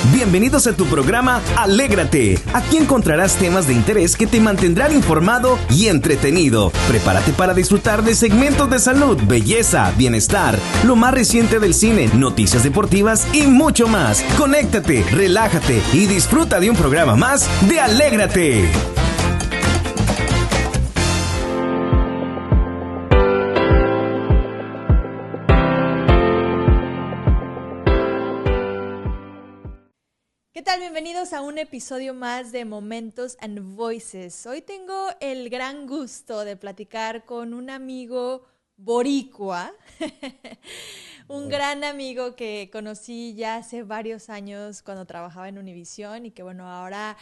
Bienvenidos a tu programa Alégrate. Aquí encontrarás temas de interés que te mantendrán informado y entretenido. Prepárate para disfrutar de segmentos de salud, belleza, bienestar, lo más reciente del cine, noticias deportivas y mucho más. Conéctate, relájate y disfruta de un programa más de Alégrate. ¿Qué tal? Bienvenidos a un episodio más de Momentos and Voices. Hoy tengo el gran gusto de platicar con un amigo boricua, un gran amigo que conocí ya hace varios años cuando trabajaba en Univisión y que bueno, ahora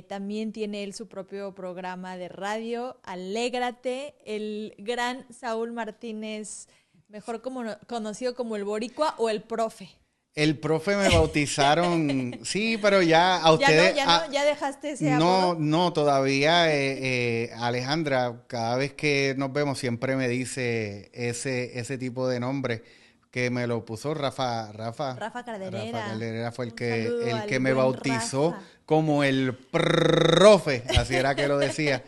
también tiene él su propio programa de radio, Alégrate, el gran Saúl Martínez, mejor conocido como el boricua o el profe. El profe me bautizaron, sí, pero ya a ustedes... ¿Ya dejaste ese apodo? No, todavía Alejandra, cada vez que nos vemos siempre me dice ese tipo de nombre que me lo puso Rafa Carderera. Rafa Carderera fue el que me bautizó Rafa como el profe, así era que lo decía.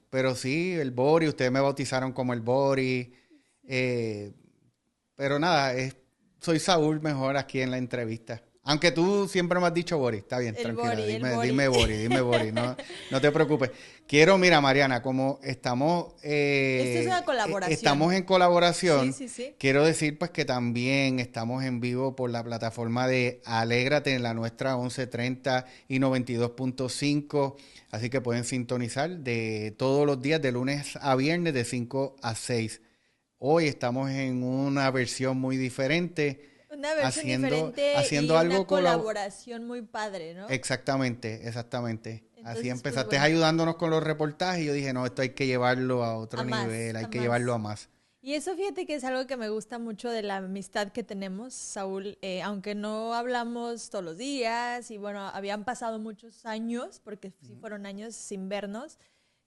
Pero sí, el Bori, ustedes me bautizaron como el Bori, pero nada, soy Saúl mejor aquí en la entrevista. Aunque tú siempre me has dicho Bori. Está bien, tranquila. Dime Bori. No te preocupes. Mira, Mariana, como estamos... Esto es una colaboración. Estamos en colaboración. Sí. Quiero decir pues que también estamos en vivo por la plataforma de Alégrate en la nuestra 1130 y 92.5. Así que pueden sintonizar de todos los días, de lunes a viernes, de 5 a 6. Hoy estamos en una versión muy diferente. Una versión diferente haciendo y algo una colaboración muy padre, ¿no? Exactamente. Entonces, Así empezaste pues, bueno, ayudándonos con los reportajes y yo dije, no, esto hay que llevarlo a otro nivel, hay que llevarlo a más. Y eso fíjate que es algo que me gusta mucho de la amistad que tenemos, Saúl, aunque no hablamos todos los días y bueno, habían pasado muchos años, porque sí fueron años sin vernos,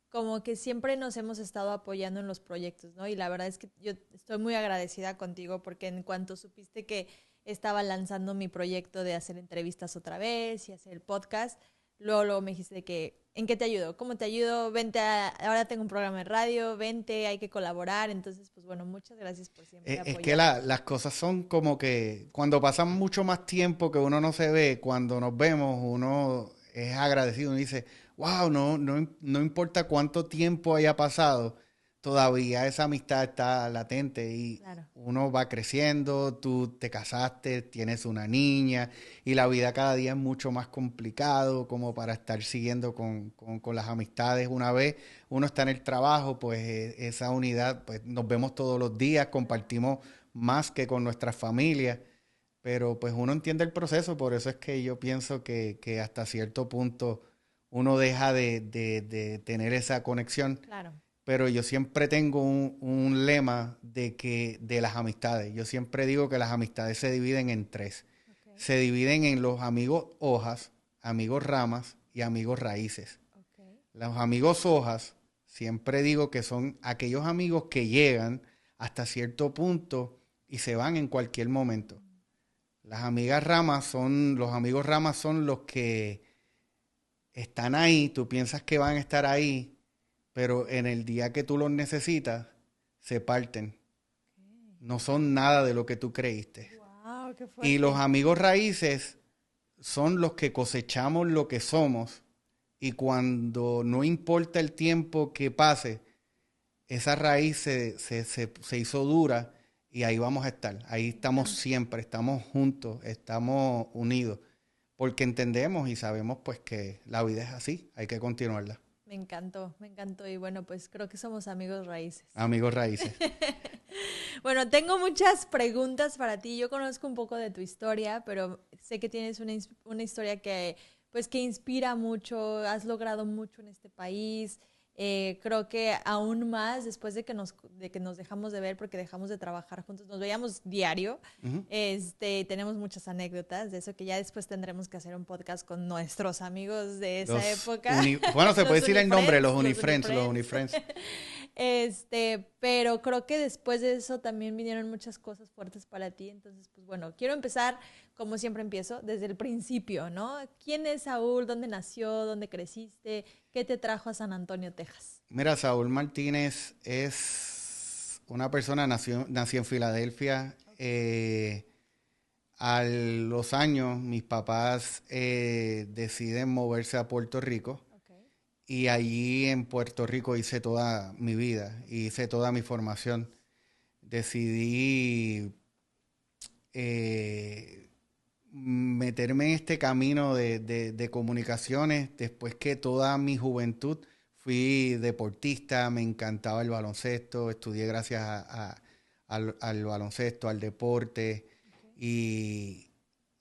como que siempre nos hemos estado apoyando en los proyectos, ¿no? Y la verdad es que yo estoy muy agradecida contigo porque en cuanto supiste que estaba lanzando mi proyecto de hacer entrevistas otra vez y hacer el podcast, luego me dijiste que, ¿en qué te ayudo? ¿Cómo te ayudo? Ahora tengo un programa de radio, vente, hay que colaborar. Entonces, pues bueno, muchas gracias por siempre apoyarme. Es que las cosas son como que cuando pasan mucho más tiempo que uno no se ve, cuando nos vemos, uno es agradecido y dice... Wow, no importa cuánto tiempo haya pasado, todavía esa amistad está latente y claro, uno va creciendo, tú te casaste, tienes una niña y la vida cada día es mucho más complicado como para estar siguiendo con las amistades. Una vez uno está en el trabajo, pues esa unidad, pues nos vemos todos los días, compartimos más que con nuestras familias, pero pues uno entiende el proceso, por eso es que yo pienso que hasta cierto punto uno deja de tener esa conexión. Claro. Pero yo siempre tengo un lema de las amistades. Yo siempre digo que las amistades se dividen en 3. Okay. Se dividen en los amigos hojas, amigos ramas y amigos raíces. Okay. Los amigos hojas, siempre digo que son aquellos amigos que llegan hasta cierto punto y se van en cualquier momento. Los amigos ramas son los que están ahí, tú piensas que van a estar ahí, pero en el día que tú los necesitas, se parten. Okay. No son nada de lo que tú creíste. Wow, qué fuerte. Y los amigos raíces son los que cosechamos lo que somos y cuando no importa el tiempo que pase, esa raíz se hizo dura y ahí vamos a estar. Ahí estamos siempre, estamos juntos, estamos unidos. Porque entendemos y sabemos pues que la vida es así, hay que continuarla. Me encantó. Y bueno, pues creo que somos amigos raíces. Amigos raíces. Bueno, tengo muchas preguntas para ti. Yo conozco un poco de tu historia, pero sé que tienes una historia que inspira mucho, has logrado mucho en este país. Creo que aún más después de que nos dejamos de ver porque dejamos de trabajar juntos, nos veíamos diario. Uh-huh. Tenemos muchas anécdotas de eso que ya después tendremos que hacer un podcast con nuestros amigos de esa época. Bueno, se puede decir el nombre, los Unifriends. Pero creo que después de eso también vinieron muchas cosas fuertes para ti. Entonces, pues bueno, quiero empezar, como siempre empiezo, desde el principio, ¿no? ¿Quién es Saúl? ¿Dónde nació? ¿Dónde creciste? ¿Qué te trajo a San Antonio, Texas? Mira, Saúl Martínez es una persona, nació en Filadelfia. A los años, mis papás deciden moverse a Puerto Rico. Y allí en Puerto Rico hice toda mi vida, hice toda mi formación. Decidí meterme en este camino de comunicaciones después que toda mi juventud fui deportista, me encantaba el baloncesto, estudié gracias al baloncesto, al deporte, y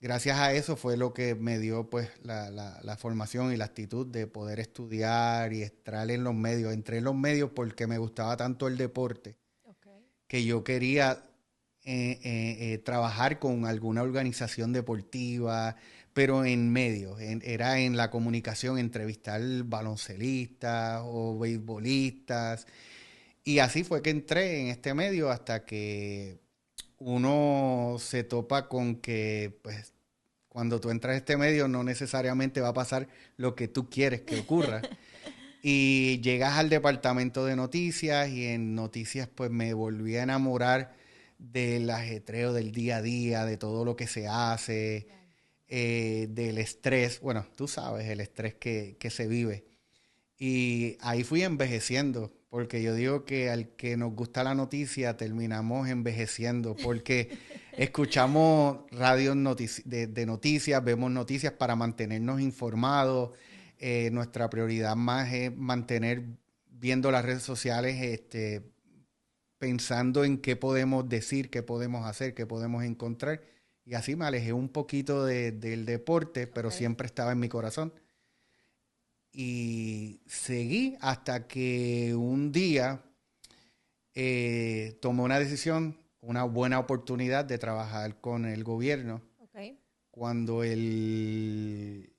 gracias a eso fue lo que me dio pues la formación y la actitud de poder estudiar y estar en los medios. Entré en los medios porque me gustaba tanto el deporte que yo quería trabajar con alguna organización deportiva, pero en medios. Era en la comunicación, entrevistar baloncelistas o beisbolistas. Y así fue que entré en este medio hasta que uno se topa con que, pues, cuando tú entras a este medio no necesariamente va a pasar lo que tú quieres que ocurra. Y llegas al departamento de noticias y en noticias pues me volví a enamorar del ajetreo del día a día, de todo lo que se hace, del estrés. Bueno, tú sabes el estrés que se vive. Y ahí fui envejeciendo, porque yo digo que al que nos gusta la noticia terminamos envejeciendo, porque escuchamos radios de noticias, vemos noticias para mantenernos informados. Nuestra prioridad más es mantener viendo las redes sociales, pensando en qué podemos decir, qué podemos hacer, qué podemos encontrar. Y así me alejé un poquito del deporte, pero siempre estaba en mi corazón. Y seguí hasta que un día tomé una decisión, una buena oportunidad de trabajar con el gobierno. Cuando el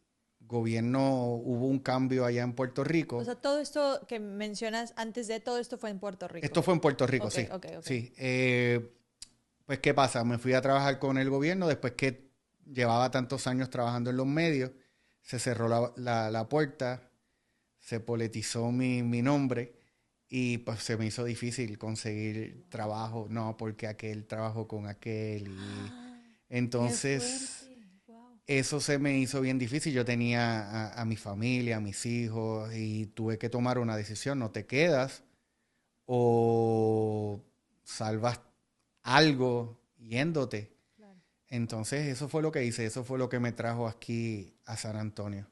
gobierno hubo un cambio allá en Puerto Rico. O sea, todo esto que mencionas antes de todo esto fue en Puerto Rico. Esto fue en Puerto Rico, sí. Sí. Pues, ¿qué pasa? Me fui a trabajar con el gobierno después que llevaba tantos años trabajando en los medios. Se cerró la puerta, se politizó mi nombre y pues se me hizo difícil conseguir trabajo. No, porque aquel trabajó con aquel. Y entonces, eso se me hizo bien difícil. Yo tenía a mi familia, a mis hijos y tuve que tomar una decisión. No te quedas o salvas algo yéndote. Entonces, eso fue lo que hice. Eso fue lo que me trajo aquí a San Antonio.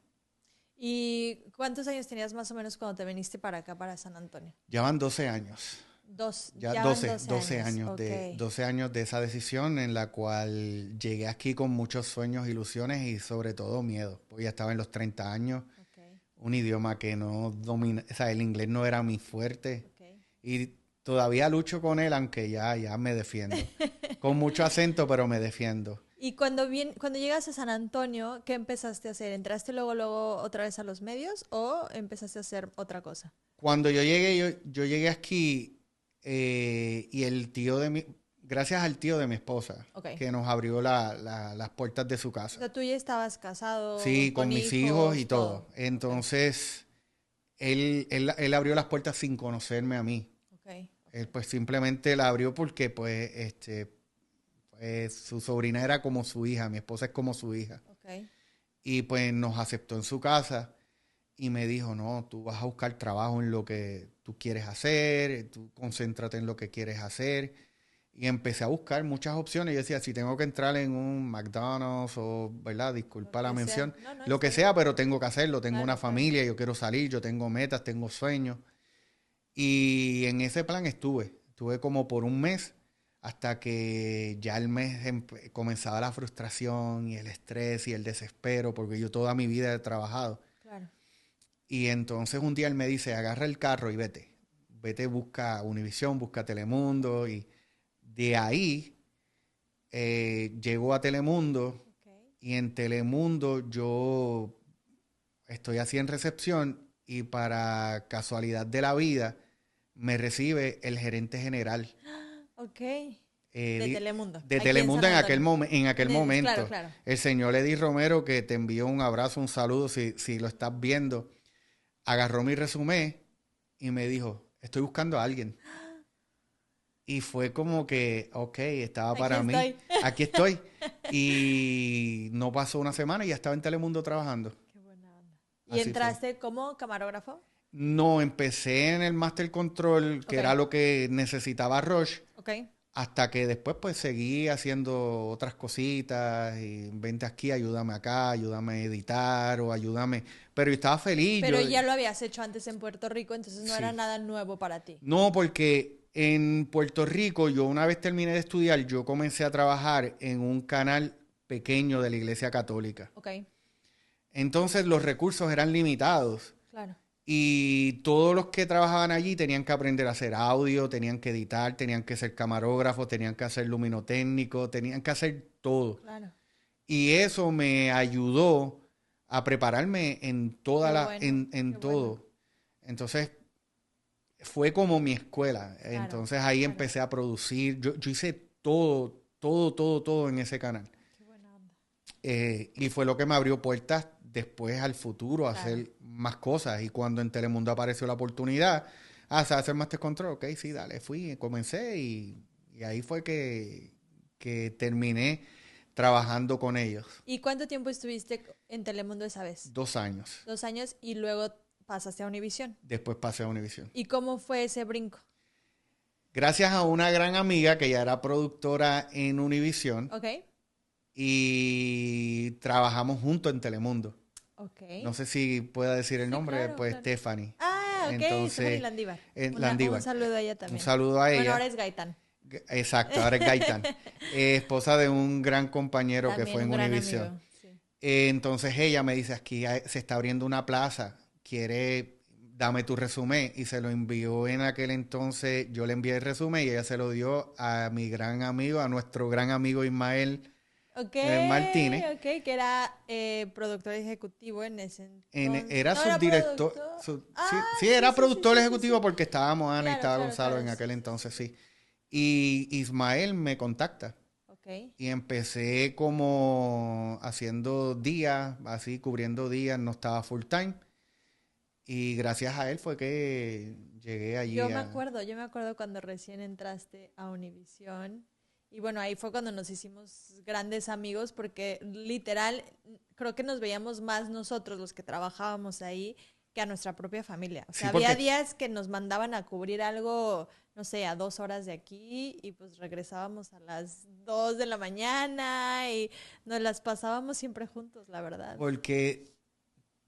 ¿Y cuántos años tenías más o menos cuando te viniste para acá, para San Antonio? Ya van 12 años. 12 años, okay. 12 años de esa decisión en la cual llegué aquí con muchos sueños, ilusiones y sobre todo miedo. Porque ya estaba en los 30 años, un idioma que no domina, o sea, el inglés no era mi fuerte. Y todavía lucho con él, aunque ya me defiendo. Con mucho acento, pero me defiendo. Y cuando llegas a San Antonio, ¿qué empezaste a hacer? ¿Entraste luego otra vez a los medios o empezaste a hacer otra cosa? Cuando yo llegué aquí y el tío gracias al tío de mi esposa, que nos abrió las puertas de su casa. O sea, tú ya estabas casado. Sí, con mis hijos y todo. Entonces, él abrió las puertas sin conocerme a mí. Él pues simplemente la abrió porque pues su sobrina era como su hija, mi esposa es como su hija. Y pues nos aceptó en su casa y me dijo, no, tú vas a buscar trabajo en lo que tú quieres hacer, tú concéntrate en lo que quieres hacer. Y empecé a buscar muchas opciones. Yo decía, si tengo que entrar en un McDonald's o, ¿verdad? Disculpa la mención. Lo que sea, pero tengo que hacerlo. Tengo una familia, yo quiero salir, yo tengo metas, tengo sueños. Y en ese plan estuve como por un mes hasta que ya el mes comenzaba la frustración y el estrés y el desespero porque yo toda mi vida he trabajado. Y entonces un día él me dice, agarra el carro y vete, busca Univisión, busca Telemundo. Y de ahí llego a Telemundo y en Telemundo yo estoy así en recepción y para casualidad de la vida me recibe el gerente general. Ok. De Telemundo. De Aquí Telemundo en en San aquel, en aquel momento. Claro, claro. El señor Eddie Romero, que te envió un abrazo, un saludo, si lo estás viendo, agarró mi resumen y me dijo, estoy buscando a alguien. Y fue como que, ok, estaba para mí. Aquí estoy. Y no pasó una semana y ya estaba en Telemundo trabajando. Qué buena onda. ¿Y entraste como camarógrafo? No, empecé en el Master Control, que era lo que necesitaba Rush. Ok. Hasta que después pues seguí haciendo otras cositas y vente aquí, ayúdame acá, ayúdame a editar o ayúdame. Pero yo estaba feliz. Pero ya lo habías hecho antes en Puerto Rico, entonces no Sí. era nada nuevo para ti. No, porque en Puerto Rico yo una vez terminé de estudiar, yo comencé a trabajar en un canal pequeño de la Iglesia Católica. Ok. Entonces los recursos eran limitados. Claro. Y todos los que trabajaban allí tenían que aprender a hacer audio, tenían que editar, tenían que ser camarógrafos, tenían que hacer luminotécnico, tenían que hacer todo. Claro. Y eso me ayudó a prepararme en toda Qué todo. Bueno. Entonces, fue como mi escuela. Claro, Entonces ahí empecé a producir. Yo hice todo en ese canal. Qué buena onda. Y fue lo que me abrió puertas después al futuro a hacer más cosas. Y cuando en Telemundo apareció la oportunidad, ¿sabes hacer Master Control? Ok, sí, dale, fui, comencé y ahí fue que terminé trabajando con ellos. ¿Y cuánto tiempo estuviste en Telemundo esa vez? 2 años. 2 años y luego pasaste a Univisión. Después pasé a Univisión. ¿Y cómo fue ese brinco? Gracias a una gran amiga que ya era productora en Univisión. Ok. Y trabajamos juntos en Telemundo. Ok. No sé si pueda decir el nombre, claro, pues claro. Stephanie. Ah, ok, Entonces, Stephanie Landívar. Landívar. Un saludo a ella también. Un saludo a ella. Bueno, ahora es Gaitán. Exacto, ahora es Gaitán. Esposa de un gran compañero También que fue en un gran Univisión. amigo, sí. Entonces ella me dice, aquí se está abriendo una plaza, dame tu resumen. Y se lo envió en aquel entonces, yo le envié el resumen y ella se lo dio a mi gran amigo, a nuestro gran amigo Ismael Martínez. Ok, que era productor ejecutivo en ese entonces. Era subdirector. Sí, era productor ejecutivo porque estábamos Ana y estaba Gonzalo en aquel entonces, sí. Y Ismael me contacta. Okay. Y empecé como haciendo días, así cubriendo días, no estaba full time. Y gracias a él fue que llegué allí. Yo me acuerdo cuando recién entraste a Univisión. Y bueno, ahí fue cuando nos hicimos grandes amigos porque literal creo que nos veíamos más nosotros los que trabajábamos ahí que a nuestra propia familia. O sea, había días que nos mandaban a cubrir algo, no sé, a 2 horas de aquí y pues regresábamos a las 2 de la mañana y nos las pasábamos siempre juntos, la verdad. Porque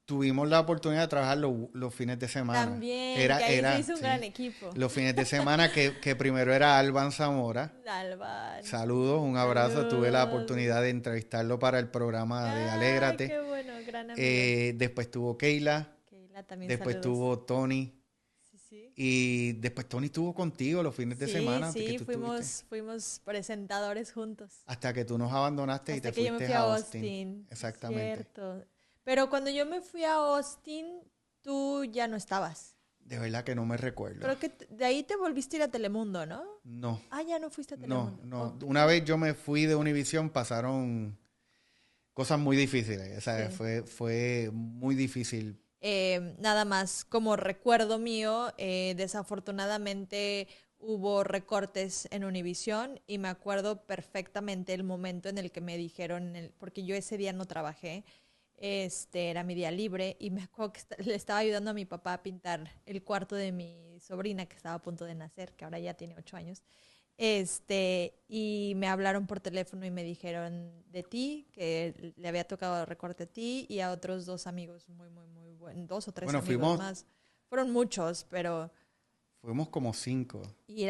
tuvimos la oportunidad de trabajar los fines de semana. También, que ahí se hizo un gran equipo. Los fines de semana que primero era Alban Zamora. Alban. Saludos, un abrazo. Saludos. Tuve la oportunidad de entrevistarlo para el programa de Alégrate. Qué bueno, gran amigo. Después tuvo Keila. También después tuvo Tony. Sí. Y después Tony estuvo contigo los fines de semana. Sí, fuimos presentadores juntos. Hasta que tú nos abandonaste y te fuiste yo me fui a Austin. Exactamente. Cierto. Pero cuando yo me fui a Austin, tú ya no estabas. De verdad que no me recuerdo. Pero que de ahí te volviste a ir a Telemundo, ¿no? No. Ah, ya no fuiste a Telemundo. No. Una vez yo me fui de Univisión, pasaron cosas muy difíciles. O sea, fue muy difícil. Nada más como recuerdo mío, desafortunadamente hubo recortes en Univisión y me acuerdo perfectamente el momento en el que me dijeron, porque yo ese día no trabajé, era mi día libre y me acuerdo que le estaba ayudando a mi papá a pintar el cuarto de mi sobrina que estaba a punto de nacer, que ahora ya tiene 8 años. Y me hablaron por teléfono y me dijeron de ti, que le había tocado recorte a ti y a otros 2 amigos muy buenos, 2 o 3 amigos más. Fueron muchos, pero... Fuimos como 5. Y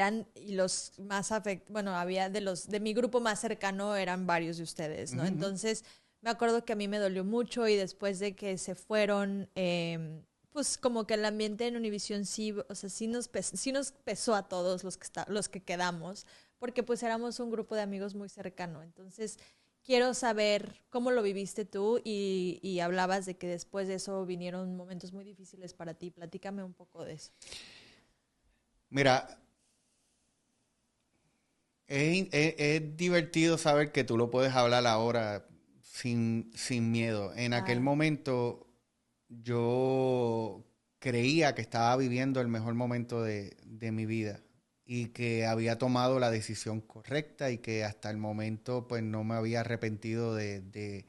los más había de mi grupo más cercano eran varios de ustedes, ¿no? Uh-huh. Entonces, me acuerdo que a mí me dolió mucho y después de que se fueron... pues como que el ambiente en Univisión sí nos pesó a todos los que quedamos, porque pues éramos un grupo de amigos muy cercano. Entonces, quiero saber cómo lo viviste tú y hablabas de que después de eso vinieron momentos muy difíciles para ti. Platícame un poco de eso. Mira, es divertido saber que tú lo puedes hablar ahora sin miedo. En aquel momento yo creía que estaba viviendo el mejor momento de mi vida y que había tomado la decisión correcta y que hasta el momento pues no me había arrepentido de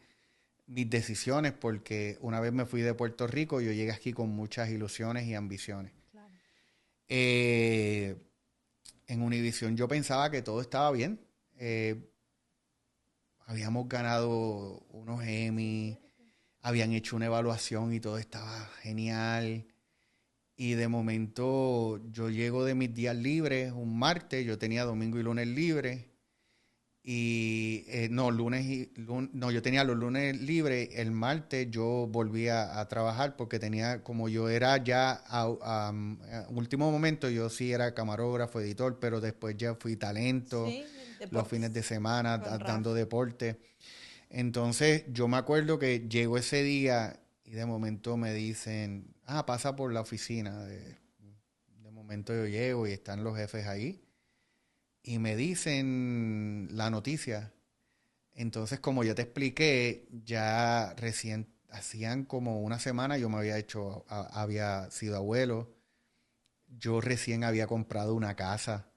mis decisiones, porque una vez me fui de Puerto Rico, yo llegué aquí con muchas ilusiones y ambiciones. Claro. En Univision yo pensaba que todo estaba bien. Habíamos ganado unos Emmy, habían hecho una evaluación y todo estaba genial. Y de momento yo llego de mis días libres, un martes, yo tenía domingo y lunes libres. Y no, yo tenía los lunes libres. El martes yo volvía a trabajar porque tenía, como yo era ya a último momento, yo sí era camarógrafo, editor, pero después ya fui talento, Sí, los fines de semana con dando Rafa. deporte. Entonces yo me acuerdo que llegó ese día y de momento me dicen, pasa por la oficina. De momento yo llego y están los jefes ahí y me dicen la noticia. Entonces, como ya te expliqué, ya recién, hacían como una semana yo me había sido abuelo. Yo recién había comprado una casa.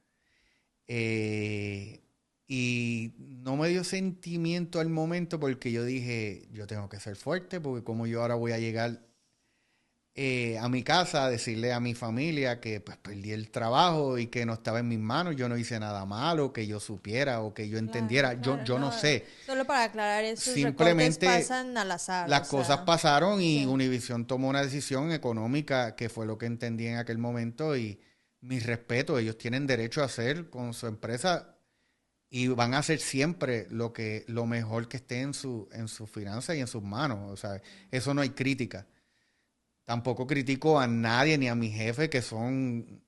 eh, y no me dio sentimiento al momento porque yo dije, yo tengo que ser fuerte porque como yo ahora voy a llegar a mi casa a decirle a mi familia que pues perdí el trabajo y que no estaba en mis manos, yo no hice nada malo, que yo supiera o que yo Claro, entendiera, claro, yo no no. sé. Solo para aclarar, esos recortes Simplemente pasan al azar, o las cosas sea, pasaron y sí. Univision tomó una decisión económica que fue lo que entendí en aquel momento y mi respeto, ellos tienen derecho a hacer con su empresa y van a hacer siempre lo mejor que esté en su finanzas y en sus manos, o sea, eso no hay crítica. Tampoco critico a nadie ni a mi jefe que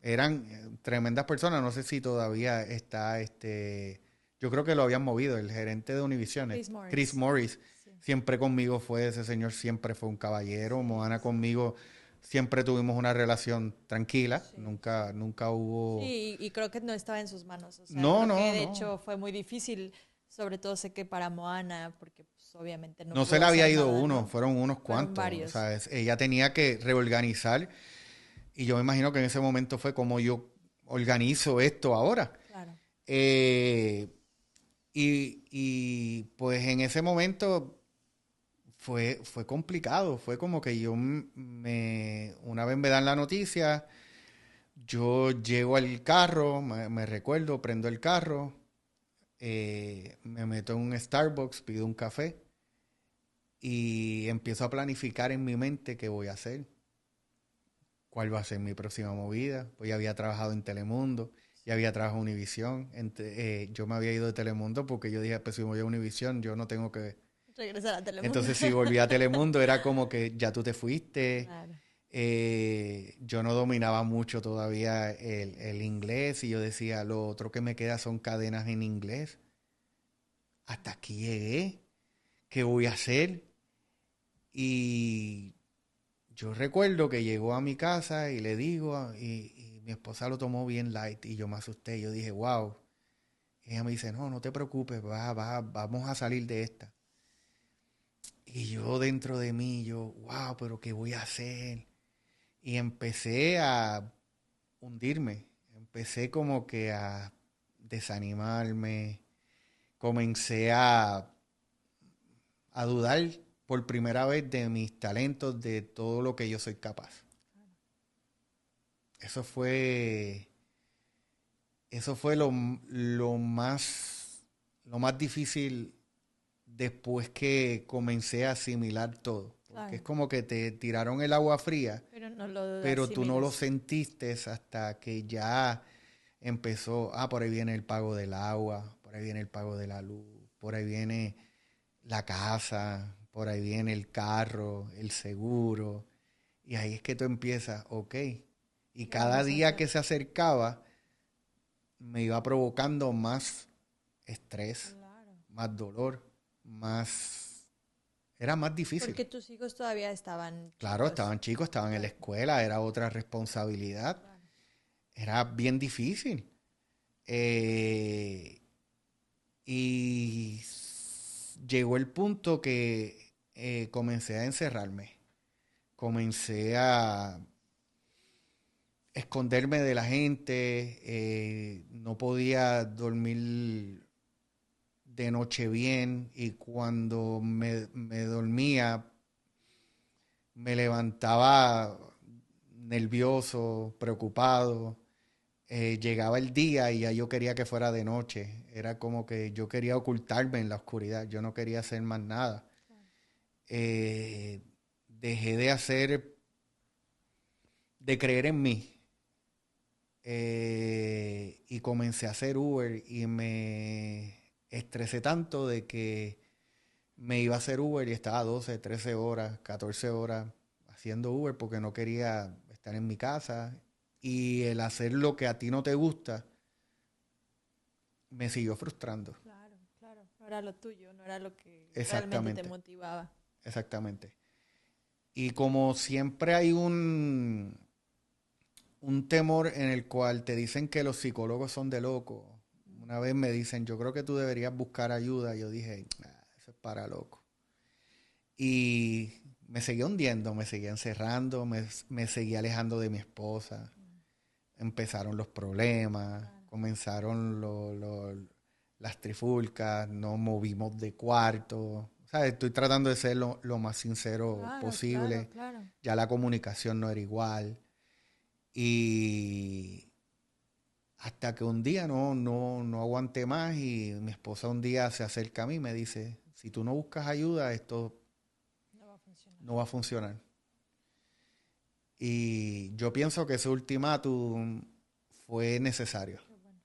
eran tremendas personas. No sé si todavía está yo creo que lo habían movido, el gerente de Univision, Chris Chris Morris. Morris, Sí. siempre conmigo fue, ese señor siempre fue un caballero. Sí, Moana sí. conmigo siempre tuvimos una relación tranquila, Sí. nunca hubo. Sí, y creo que no estaba en sus manos. O sea, No, creo que no, de no. hecho fue muy difícil, sobre todo sé que para Moana, porque pues, obviamente no No se pudo le había hacer ido nada, uno, ¿no? fueron unos Fueron cuantos. O varios. sea, ella tenía que reorganizar. Y yo me imagino que en ese momento fue como yo organizo esto ahora. Claro. Eh, pues en ese momento fue complicado. Fue como que una vez me dan la noticia, yo llego al carro, me recuerdo, prendo el carro, me meto en un Starbucks, pido un café y empiezo a planificar en mi mente qué voy a hacer. ¿Cuál va a ser mi próxima movida? Pues ya había trabajado en Telemundo, ya había trabajado en Univisión. Yo me había ido de Telemundo porque yo dije, pues si voy a Univisión, yo no tengo que... Regresar a Telemundo. Entonces si volví a Telemundo era como que ya tú te fuiste. Claro. Yo no dominaba mucho todavía el inglés y yo decía, lo otro que me queda son cadenas en inglés. Hasta aquí llegué. ¿Qué voy a hacer? Y yo recuerdo que llegó a mi casa y le digo, y mi esposa lo tomó bien light y yo me asusté. Yo dije, wow. Y ella me dice, no, no te preocupes, vamos a salir de esta. Y yo dentro de mí, wow, pero ¿qué voy a hacer? Y empecé a hundirme. Empecé como que a desanimarme. Comencé a dudar por primera vez de mis talentos, de todo lo que yo soy capaz. Eso fue, eso fue lo más difícil después que comencé a asimilar todo. Porque Claro. es como que te tiraron el agua fría, Pero no lo pero tú no lo asimilas. sentiste hasta que ya empezó, por ahí viene el pago del agua, por ahí viene el pago de la luz, por ahí viene la casa, por ahí viene el carro, el seguro. Y ahí es que tú empiezas, ok. Y ¿Qué cada vamos a día hacer? que se acercaba me iba provocando más estrés, Claro. más dolor, más... Era más difícil. Porque tus hijos todavía estaban Claro, chicos. estaban chicos, estaban en la Claro. escuela, era otra responsabilidad. Claro. era bien difícil. Y llegó el punto que comencé a encerrarme. Comencé a esconderme de la gente. No podía dormir de noche bien. Y cuando me dormía, me levantaba nervioso, preocupado. Llegaba el día y ya yo quería que fuera de noche. Era como que yo quería ocultarme en la oscuridad. Yo no quería hacer más nada. Dejé de creer en mí. Y comencé a hacer Uber y me estresé tanto de que me iba a hacer Uber y estaba 12, 13 horas, 14 horas haciendo Uber porque no quería estar en mi casa. Y el hacer lo que a ti no te gusta me siguió frustrando. Claro, claro. No era lo tuyo, no era lo que realmente te Exactamente, motivaba. exactamente. Y como siempre hay un temor en el cual te dicen que los psicólogos son de locos. Una vez me dicen, yo creo que tú deberías buscar ayuda. Yo dije, "Nah, eso es para loco". Y me seguía hundiendo, me seguía encerrando, me seguía alejando de mi esposa. Empezaron los problemas, comenzaron las trifulcas, nos movimos de cuarto. O sea, estoy tratando de ser lo más sincero Claro, posible. claro, claro. Ya la comunicación no era igual. Y hasta que un día no aguanté más y mi esposa un día se acerca a mí y me dice, si tú no buscas ayuda, esto No va a funcionar. no va a funcionar. Y yo pienso que ese ultimátum fue necesario. Qué bueno.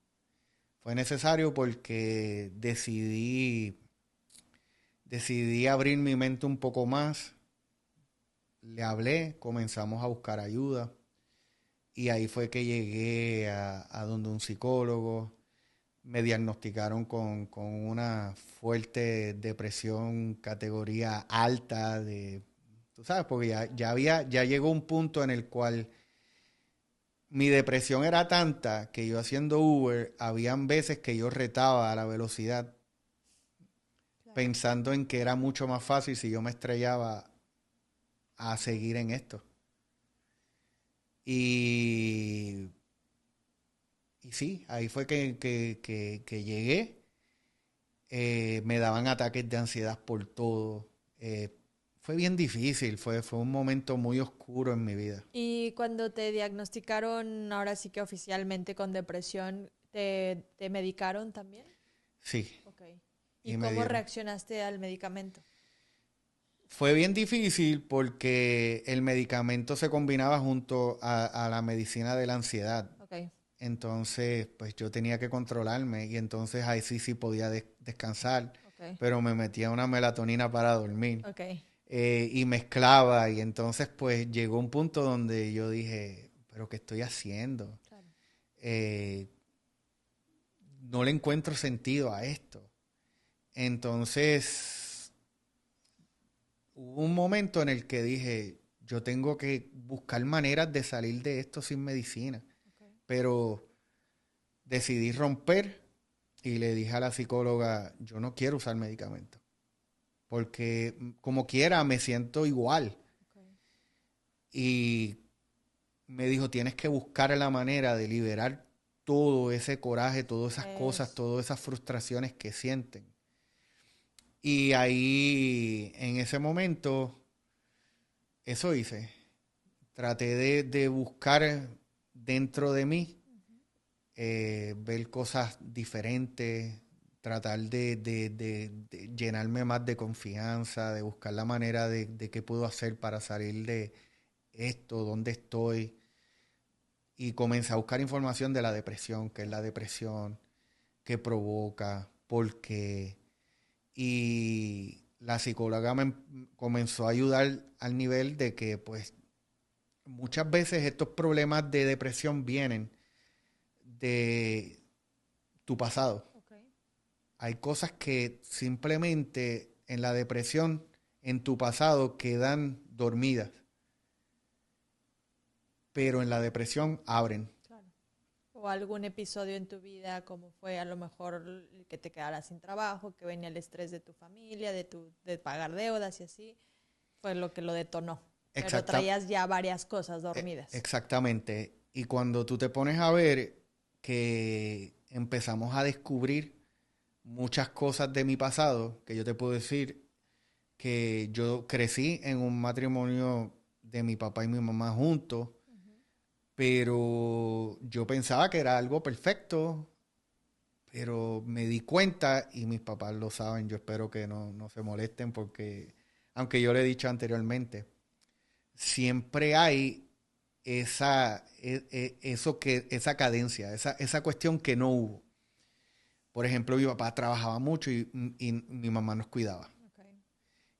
Fue necesario porque decidí abrir mi mente un poco más. Le hablé, comenzamos a buscar ayuda. Y ahí fue que llegué a donde un psicólogo. Me diagnosticaron con una fuerte depresión categoría alta tú sabes, porque ya llegó un punto en el cual mi depresión era tanta que yo haciendo Uber, habían veces que yo retaba a la velocidad Claro. pensando en que era mucho más fácil si yo me estrellaba a seguir en esto. Y, y sí, ahí fue que llegué. Me daban ataques de ansiedad por todo. Fue bien difícil, fue un momento muy oscuro en mi vida. Y cuando te diagnosticaron, ahora sí que oficialmente con depresión, ¿te medicaron también? Sí, Ok. ¿Y y me cómo dieron. reaccionaste al medicamento? Fue bien difícil porque el medicamento se combinaba junto a la medicina de la ansiedad. Ok, Entonces, pues yo tenía que controlarme y entonces ahí sí podía descansar, ok, pero me metía una melatonina para dormir ok. y mezclaba y entonces pues llegó un punto donde yo dije, pero ¿qué estoy haciendo? Claro. Eh, no le encuentro sentido a esto. Entonces, hubo un momento en el que dije, yo tengo que buscar maneras de salir de esto sin medicina, Ok. pero decidí romper y le dije a la psicóloga, yo no quiero usar medicamentos, porque como quiera me siento igual. Ok. Y me dijo, tienes que buscar la manera de liberar todo ese coraje, todas esas cosas, Eso. todas esas frustraciones que sienten. Y ahí, en ese momento, eso hice. Traté de buscar dentro de mí, ver cosas diferentes, tratar de llenarme más de confianza, de buscar la manera de qué puedo hacer para salir de esto, dónde estoy. Y comencé a buscar información de la depresión, qué es la depresión, qué provoca, por qué. Y la psicóloga me comenzó a ayudar al nivel de que, pues, muchas veces estos problemas de depresión vienen de tu pasado. Ok. Hay cosas que simplemente en la depresión, en tu pasado, quedan dormidas, pero en la depresión abren. Claro. ¿O algún episodio en tu vida, como fue a lo mejor que te quedaras sin trabajo, que venía el estrés de tu familia, de pagar deudas y así, fue lo que lo detonó? Pero traías ya varias cosas dormidas. Exactamente. Y cuando tú te pones a ver que empezamos a descubrir muchas cosas de mi pasado, que yo te puedo decir que yo crecí en un matrimonio de mi papá y mi mamá juntos, pero yo pensaba que era algo perfecto, pero me di cuenta, y mis papás lo saben, yo espero que no se molesten porque, aunque yo le he dicho anteriormente, siempre hay esa cadencia, esa cuestión que no hubo. Por ejemplo, mi papá trabajaba mucho y mi mamá nos cuidaba.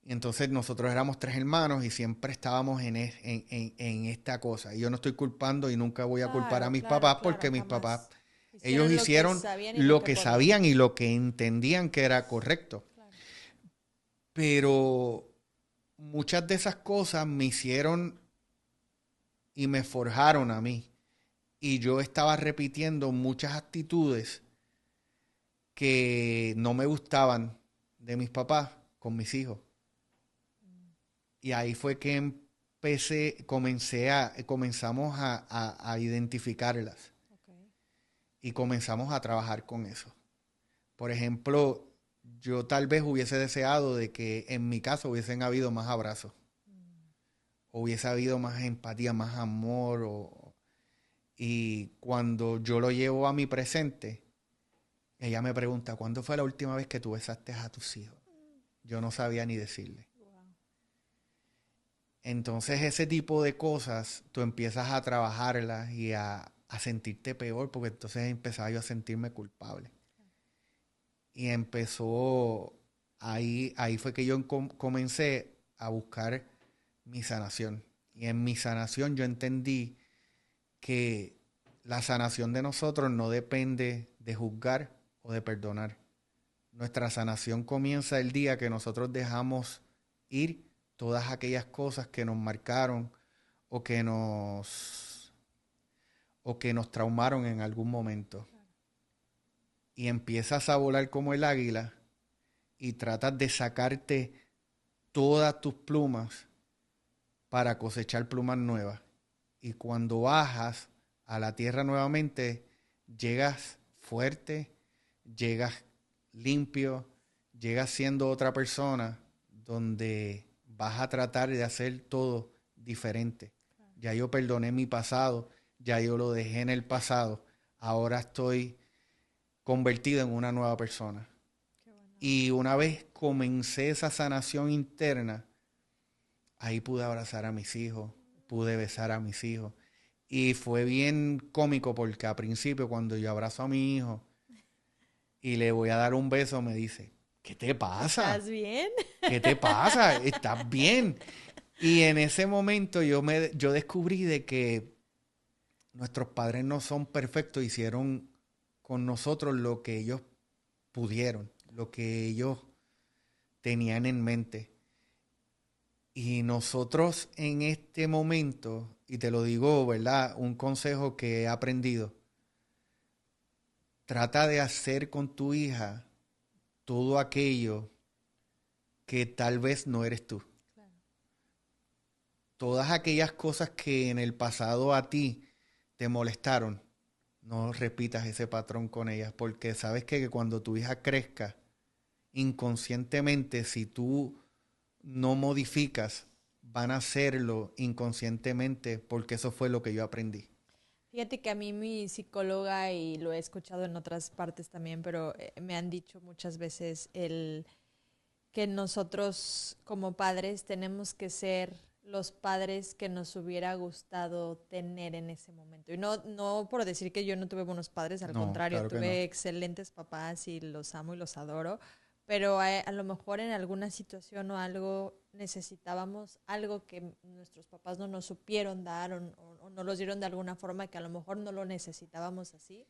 Y entonces nosotros éramos 3 hermanos y siempre estábamos en esta cosa. Y yo no estoy culpando y nunca voy a culpar a mis papás porque mis papás, ellos hicieron lo que sabían y lo que entendían que era correcto. Claro. Pero muchas de esas cosas me hicieron y me forjaron a mí. Y yo estaba repitiendo muchas actitudes que no me gustaban de mis papás con mis hijos. Y ahí fue que comenzamos a identificarlas. Okay. Y comenzamos a trabajar con eso. Por ejemplo, yo tal vez hubiese deseado de que en mi caso hubiesen habido más abrazos. Hubiese habido más empatía, más amor. Y cuando yo lo llevo a mi presente, ella me pregunta, ¿cuándo fue la última vez que tú besaste a tus hijos? Yo no sabía ni decirle. Entonces ese tipo de cosas tú empiezas a trabajarlas y a sentirte peor, porque entonces empezaba yo a sentirme culpable. Y empezó, ahí fue que yo comencé a buscar mi sanación. Y en mi sanación yo entendí que la sanación de nosotros no depende de juzgar o de perdonar. Nuestra sanación comienza el día que nosotros dejamos ir todas aquellas cosas que nos marcaron o que nos traumaron en algún momento. Y empiezas a volar como el águila y tratas de sacarte todas tus plumas para cosechar plumas nuevas. Y cuando bajas a la tierra nuevamente, llegas fuerte, llegas limpio, llegas siendo otra persona donde vas a tratar de hacer todo diferente. Claro. Ya yo perdoné mi pasado, ya yo lo dejé en el pasado, ahora estoy convertido en una nueva persona. Qué bueno. Y una vez comencé esa sanación interna, ahí pude abrazar a mis hijos, pude besar a mis hijos. Y fue bien cómico porque al principio cuando yo abrazo a mi hijo y le voy a dar un beso, me dice, ¿qué te pasa? ¿Estás bien? ¿Qué te pasa? ¿Estás bien? Y en ese momento yo descubrí de que nuestros padres no son perfectos, hicieron con nosotros lo que ellos pudieron, lo que ellos tenían en mente. Y nosotros en este momento, y te lo digo, ¿verdad? Un consejo que he aprendido, trata de hacer con tu hija todo aquello que tal vez no eres tú. Claro. Todas aquellas cosas que en el pasado a ti te molestaron, no repitas ese patrón con ellas, porque sabes que cuando tu hija crezca, inconscientemente, si tú no modificas, van a hacerlo inconscientemente, porque eso fue lo que yo aprendí. Fíjate que a mí mi psicóloga, y lo he escuchado en otras partes también, pero me han dicho muchas veces que nosotros como padres tenemos que ser los padres que nos hubiera gustado tener en ese momento. Y no por decir que yo no tuve buenos padres, al contrario, claro, tuve excelentes papás y los amo y los adoro, pero a lo mejor en alguna situación o algo necesitábamos algo que nuestros papás no nos supieron dar o no los dieron de alguna forma que a lo mejor no lo necesitábamos así.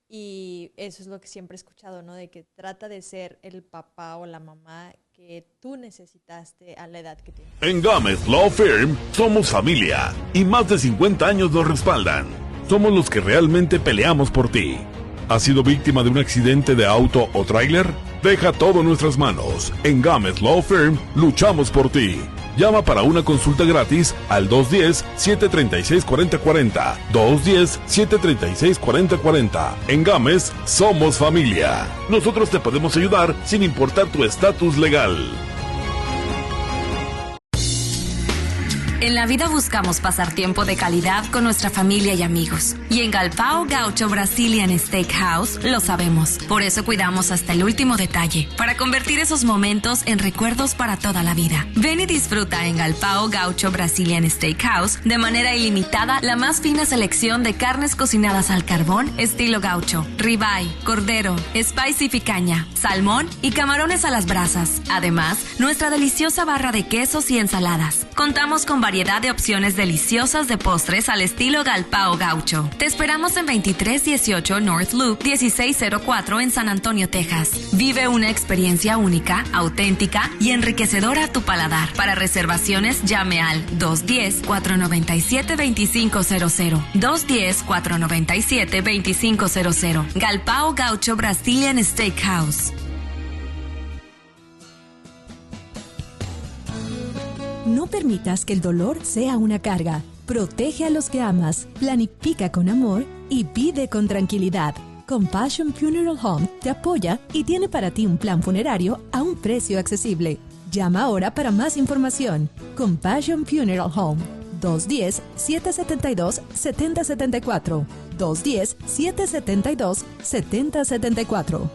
Y eso es lo que siempre he escuchado, ¿no? De que trata de ser el papá o la mamá que tú necesitaste a la edad que tienes. En Gámez Law Firm somos familia y más de 50 años nos respaldan. somos los que realmente peleamos por ti. ¿Has sido víctima de un accidente de auto o tráiler? Deja todo en nuestras manos. En Gámez Law Firm luchamos por ti. Llama para una consulta gratis al 210-736-4040. 210-736-4040. En Gámez somos familia. Nosotros te podemos ayudar sin importar tu estatus legal. En la vida buscamos pasar tiempo de calidad con nuestra familia y amigos. Y en Galpao Gaucho Brazilian Steakhouse lo sabemos. Por eso cuidamos hasta el último detalle, para convertir esos momentos en recuerdos para toda la vida. Ven y disfruta en Galpao Gaucho Brazilian Steakhouse de manera ilimitada la más fina selección de carnes cocinadas al carbón estilo gaucho, ribeye, cordero, spicy picaña, salmón y camarones a las brasas. Además, nuestra deliciosa barra de quesos y ensaladas. Contamos con variedad de opciones deliciosas de postres al estilo Galpao Gaucho. Te esperamos en 2318 North Loop 1604 en San Antonio, Texas. Vive una experiencia única, auténtica y enriquecedora a tu paladar. Para reservaciones, llame al 210-497-2500. 210-497-2500. Galpao Gaucho Brazilian Steakhouse. No permitas que el dolor sea una carga. Protege a los que amas, planifica con amor y vive con tranquilidad. Compassion Funeral Home te apoya y tiene para ti un plan funerario a un precio accesible. Llama ahora para más información. Compassion Funeral Home. 210-772-7074. 210-772-7074.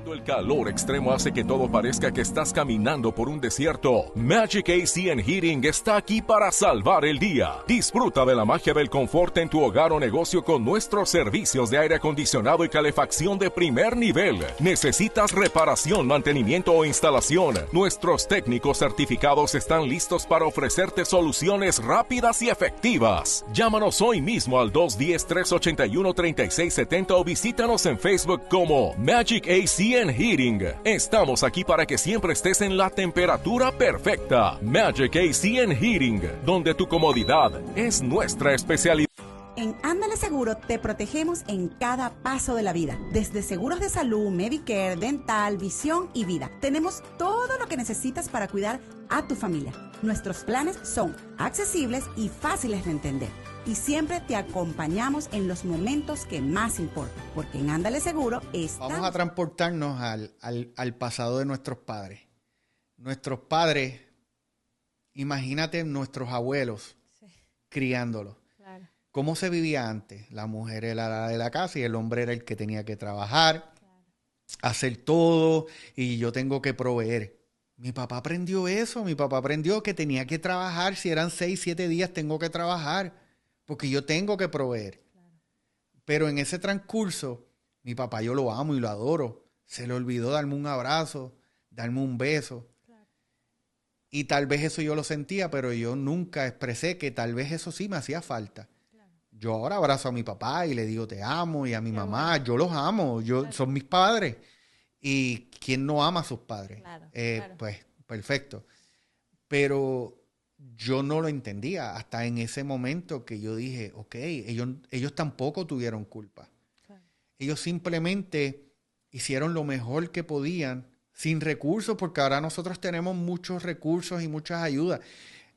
Cuando el calor extremo hace que todo parezca que estás caminando por un desierto, Magic AC and Heating está aquí para salvar el día. Disfruta de la magia del confort en tu hogar o negocio con nuestros servicios de aire acondicionado y calefacción de primer nivel. ¿Necesitas reparación, mantenimiento o instalación? Nuestros técnicos certificados están listos para ofrecerte soluciones rápidas y efectivas. Llámanos hoy mismo al 210-381-3670 o visítanos en Facebook como Magic AC and Heating. Estamos aquí para que siempre estés en la temperatura perfecta. Magic AC and Heating, donde tu comodidad es nuestra especialidad. En Ándale Seguro te protegemos en cada paso de la vida. Desde seguros de salud, Medicare, dental, visión y vida. Tenemos todo lo que necesitas para cuidar a tu familia. Nuestros planes son accesibles y fáciles de entender. Y siempre te acompañamos en los momentos que más importan. Porque en Ándale Seguro estamos... Vamos a transportarnos al pasado de nuestros padres. Nuestros padres, imagínate nuestros abuelos criándolos. Claro. ¿Cómo se vivía antes? La mujer era la de la casa y el hombre era el que tenía que trabajar, hacer todo, y yo tengo que proveer. Mi papá aprendió eso. Mi papá aprendió que tenía que trabajar. Si eran 6, 7 días, tengo que trabajar, porque yo tengo que proveer. Claro. Pero en ese transcurso, mi papá yo lo amo y lo adoro. Se le olvidó darme un abrazo, darme un beso. Claro. Y tal vez eso yo lo sentía, pero yo nunca expresé que tal vez eso sí me hacía falta. Claro. Yo ahora abrazo a mi papá y le digo te amo, y a mi mamá, yo los amo, son mis padres. ¿Y quién no ama a sus padres? Claro, claro. Pues perfecto. Pero yo no lo entendía hasta en ese momento que yo dije, ok, ellos tampoco tuvieron culpa. Claro. Ellos simplemente hicieron lo mejor que podían sin recursos, porque ahora nosotros tenemos muchos recursos y muchas ayudas.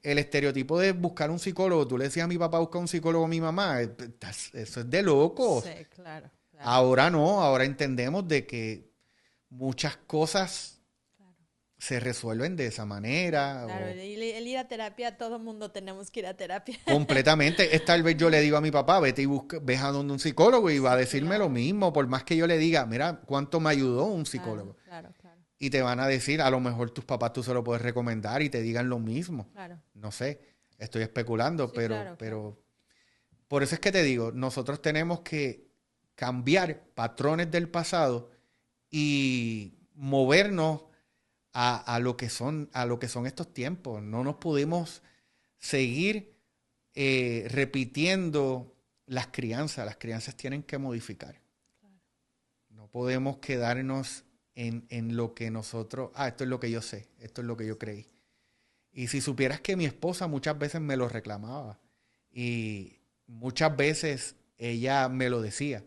El estereotipo de buscar un psicólogo, tú le decías a mi papá buscar un psicólogo a mi mamá, eso es de locos. Sí, claro. Ahora no, ahora entendemos de que muchas cosas se resuelven de esa manera. Claro, el ir a terapia, todo el mundo tenemos que ir a terapia. Completamente. Tal vez yo le digo a mi papá, vete y ves a donde un psicólogo y va a decirme lo mismo, por más que yo le diga, mira, ¿cuánto me ayudó un psicólogo? Claro. Y te van a decir, a lo mejor tus papás tú se lo puedes recomendar y te digan lo mismo. Claro. No sé, estoy especulando, pero por eso es que te digo, nosotros tenemos que cambiar patrones del pasado y movernos a lo que son estos tiempos. No nos podemos seguir repitiendo las crianzas. Las crianzas tienen que modificar. Claro. No podemos quedarnos en lo que nosotros... esto es lo que yo sé, esto es lo que yo creí. Y si supieras que mi esposa muchas veces me lo reclamaba. Y muchas veces ella me lo decía.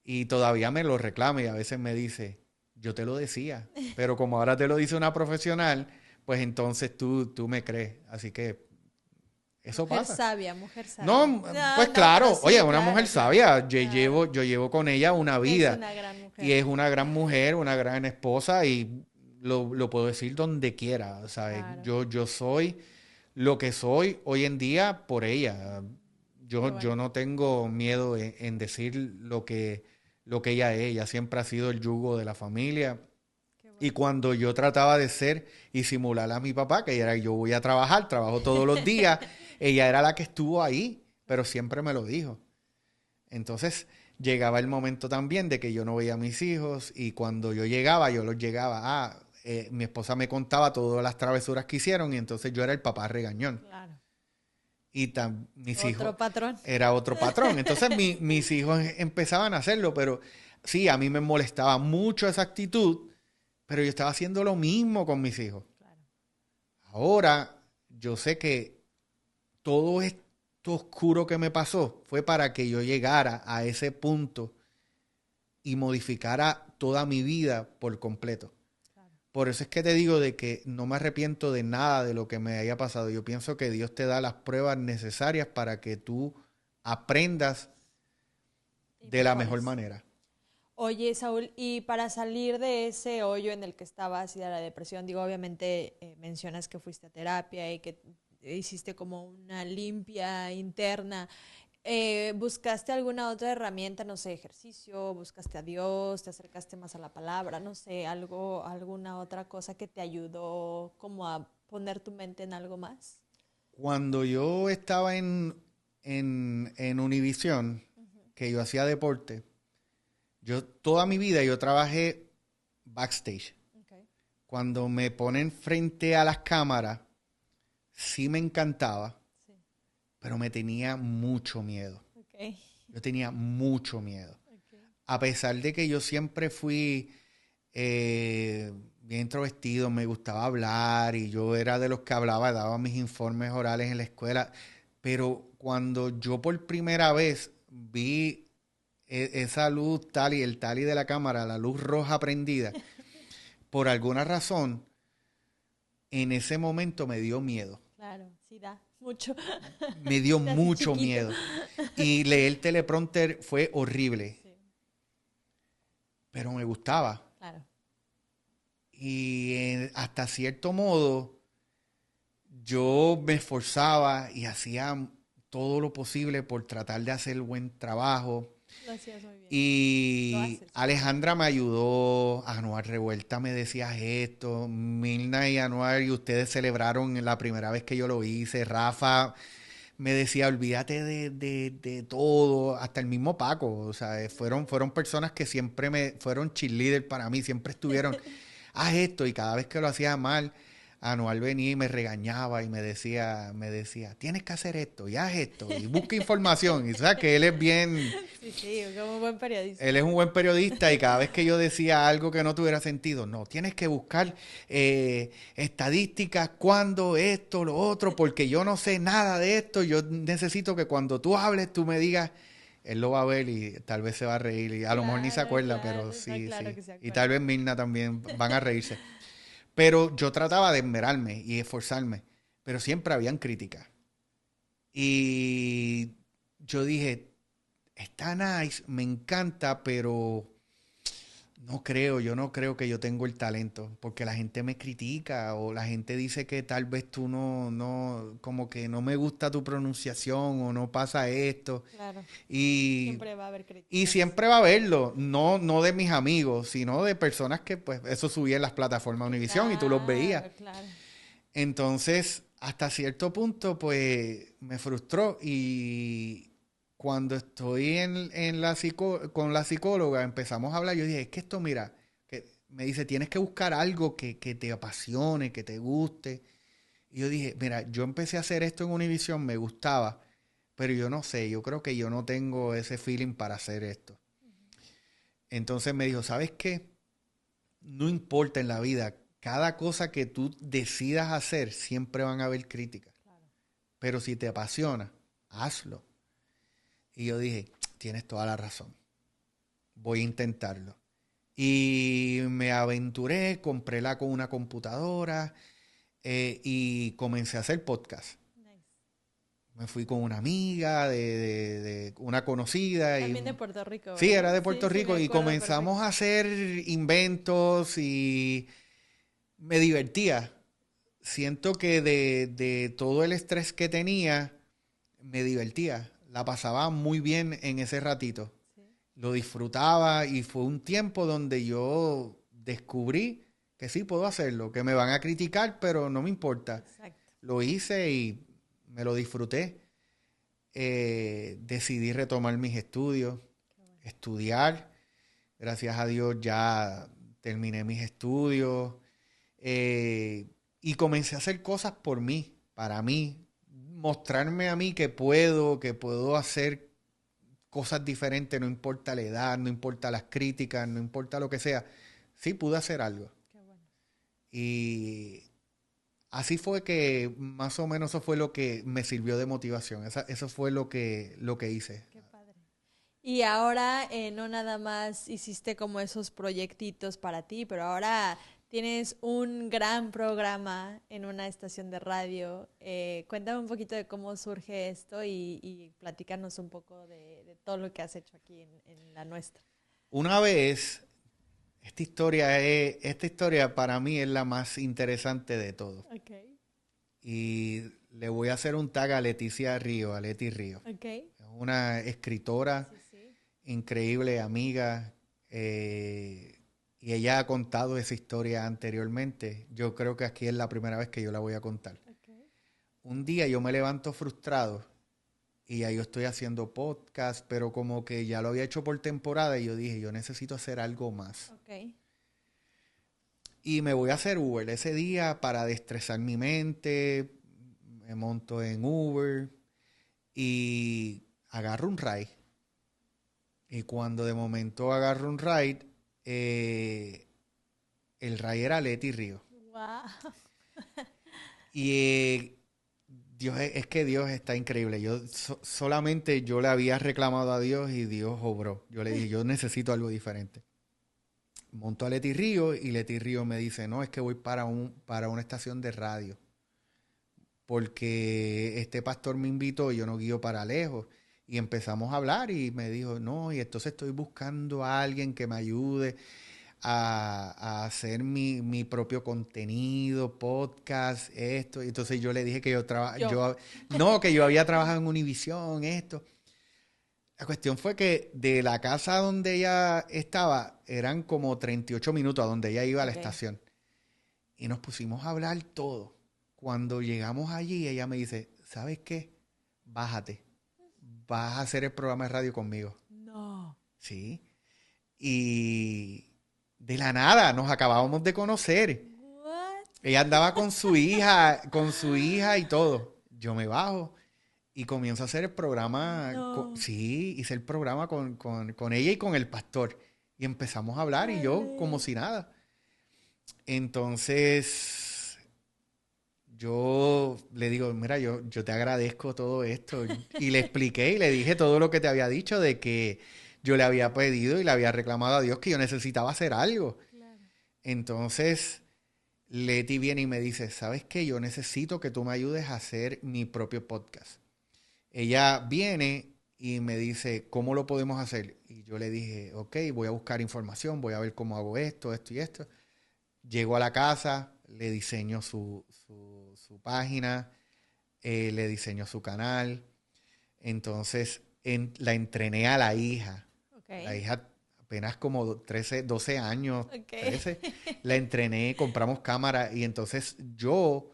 Y todavía me lo reclama y a veces me dice, yo te lo decía, pero como ahora te lo dice una profesional, pues entonces tú me crees. Así que eso pasa. Mujer sabia. No, pues claro, sí, oye, una claro, mujer sabia. Yo llevo con ella una vida. Es una gran mujer. Y es una gran mujer, una gran esposa y lo puedo decir donde quiera, ¿sabes? Claro. Yo soy lo que soy hoy en día por ella. Yo no tengo miedo en decir lo que ella es. Ella siempre ha sido el yugo de la familia. Y cuando yo trataba de ser y simular a mi papá, que era yo voy a trabajar, trabajo todos los días, ella era la que estuvo ahí, pero siempre me lo dijo. Entonces llegaba el momento también de que yo no veía a mis hijos y cuando yo los llegaba. Mi esposa me contaba todas las travesuras que hicieron y entonces yo era el papá regañón. Claro. Y mis hijos... Otro patrón. Era otro patrón. Entonces mis hijos empezaban a hacerlo, pero sí, a mí me molestaba mucho esa actitud, pero yo estaba haciendo lo mismo con mis hijos. Claro. Ahora yo sé que todo esto oscuro que me pasó fue para que yo llegara a ese punto y modificara toda mi vida por completo. Por eso es que te digo de que no me arrepiento de nada de lo que me haya pasado. Yo pienso que Dios te da las pruebas necesarias para que tú aprendas de la mejor manera. Oye, Saúl, y para salir de ese hoyo en el que estabas y de la depresión, digo, obviamente mencionas que fuiste a terapia y que hiciste como una limpia interna. ¿Buscaste alguna otra herramienta, no sé, ejercicio, buscaste a Dios, te acercaste más a la palabra, no sé, alguna otra cosa que te ayudó como a poner tu mente en algo más? Cuando yo estaba en Univisión, que yo hacía deporte, toda mi vida yo trabajé backstage. Okay. Cuando me ponen frente a las cámaras, sí me encantaba, pero me tenía mucho miedo. Okay. Yo tenía mucho miedo. Okay. A pesar de que yo siempre fui bien introvertido, me gustaba hablar y yo era de los que hablaba, daba mis informes orales en la escuela. Pero cuando yo por primera vez vi esa luz el tali de la cámara, la luz roja prendida, por alguna razón, en ese momento me dio miedo. Claro, sí da. Mucho. Me dio mucho miedo. Y leer teleprompter fue horrible. Sí. Pero me gustaba. Claro. Y hasta cierto modo, yo me esforzaba y hacía todo lo posible por tratar de hacer buen trabajo. Lo hacías muy bien. Y Alejandra me ayudó, Anuar Revuelta me decía esto, Milna y Anuar, y ustedes celebraron la primera vez que yo lo hice, Rafa me decía, olvídate de todo, hasta el mismo Paco, o sea, fueron personas que siempre fueron cheerleader para mí, siempre estuvieron, haz esto, y cada vez que lo hacía mal, Anual venía y me regañaba y me decía, tienes que hacer esto y haz esto y busca información. Y sabes que él es bien... Sí, como un buen periodista. Él es un buen periodista y cada vez que yo decía algo que no tuviera sentido, no, tienes que buscar estadísticas, cuándo, esto, lo otro, porque yo no sé nada de esto. Yo necesito que cuando tú hables, tú me digas... Él lo va a ver y tal vez se va a reír y a lo mejor ni se acuerda, pero sí, sí. Y tal vez Mirna también van a reírse. Pero yo trataba de esmerarme y esforzarme, pero siempre habían críticas. Y yo dije, está nice, me encanta, pero yo no creo que yo tengo el talento, porque la gente me critica o la gente dice que tal vez tú no, como que no me gusta tu pronunciación o no pasa esto. Claro. Y siempre va a haber críticas. Y siempre va a haberlo, no de mis amigos, sino de personas que pues eso subía en las plataformas de Univisión y tú los veías. Claro. Entonces, hasta cierto punto, pues me frustró y cuando estoy con la psicóloga, empezamos a hablar, yo dije, es que esto, mira, que me dice, tienes que buscar algo que te apasione, que te guste. Y yo dije, mira, yo empecé a hacer esto en Univisión, me gustaba, pero yo no sé, yo creo que yo no tengo ese feeling para hacer esto. Entonces me dijo, ¿sabes qué? No importa en la vida, cada cosa que tú decidas hacer, siempre van a haber críticas. Claro. Pero si te apasiona, hazlo. Y yo dije, tienes toda la razón. Voy a intentarlo. Y me aventuré, compré una computadora y comencé a hacer podcast. Me fui con una amiga, de una conocida. También de Puerto Rico, ¿verdad? Sí, era de Puerto Rico. me Y acuerdo comenzamos perfecto. a hacer inventos y me divertía. Siento que de todo el estrés que tenía, me divertía. La pasaba muy bien en ese ratito. Sí. Lo disfrutaba y fue un tiempo donde yo descubrí que sí puedo hacerlo, que me van a criticar, pero no me importa. Exacto. Lo hice y me lo disfruté. Decidí retomar mis estudios, estudiar. Gracias a Dios ya terminé mis estudios y comencé a hacer cosas por mí, para mí, mostrarme a mí que puedo hacer cosas diferentes, no importa la edad, no importa las críticas, no importa lo que sea. Sí pude hacer algo. Qué bueno. Y así fue que más o menos eso fue lo que me sirvió de motivación. Eso fue lo que hice. Qué padre. Y ahora no nada más hiciste como esos proyectitos para ti, pero ahora tienes un gran programa en una estación de radio. Cuéntame un poquito de cómo surge esto y platícanos un poco de todo lo que has hecho aquí en la nuestra. Una vez, esta historia para mí es la más interesante de todo. Okay. Y le voy a hacer un tag a Leticia Río, a Leti Río. Okay. Es una escritora Sí. increíble, amiga. Y ella ha contado esa historia anteriormente. Yo creo que aquí es la primera vez que yo la voy a contar. Okay. Un día yo me levanto frustrado y ya yo estoy haciendo podcast, pero como que ya lo había hecho por temporada y yo dije, yo necesito hacer algo más. Okay. Y me voy a hacer Uber ese día para destresar mi mente. Me monto en Uber y agarro un ride. Y cuando de momento agarro un ride, el ride era Leti Río. Wow. Y es que Dios está increíble. Solamente yo le había reclamado a Dios y Dios obró. Yo le dije, yo necesito algo diferente. Monto a Leti Río y Leti Río me dice, no, es que voy para una estación de radio. Porque este pastor me invitó y yo no guío para lejos. Y empezamos a hablar y me dijo, no, y entonces estoy buscando a alguien que me ayude a hacer mi propio contenido, podcast, esto. Y entonces yo le dije que yo había trabajado en Univisión, esto. La cuestión fue que de la casa donde ella estaba, eran como 38 minutos a donde ella iba a la estación. Y nos pusimos a hablar todo. Cuando llegamos allí, ella me dice, ¿sabes qué? Bájate. Vas a hacer el programa de radio conmigo. No. Sí. Y de la nada nos acabábamos de conocer. What? Ella andaba con su hija y todo. Yo me bajo y comienzo a hacer el programa. No. Sí, hice el programa con ella y con el pastor. Y empezamos a hablar y yo como si nada. Entonces yo le digo, mira, yo te agradezco todo esto. Y le expliqué y le dije todo lo que te había dicho de que yo le había pedido y le había reclamado a Dios que yo necesitaba hacer algo. Claro. Entonces Leti viene y me dice, ¿sabes qué? Yo necesito que tú me ayudes a hacer mi propio podcast. Ella viene y me dice, ¿cómo lo podemos hacer? Y yo le dije, ok, voy a buscar información, voy a ver cómo hago esto y esto. Llego a la casa, le diseño su página, le diseño su canal. Entonces la entrené a la hija. Okay. La hija apenas como 12 años, Okay. 13. La entrené, compramos cámara y entonces yo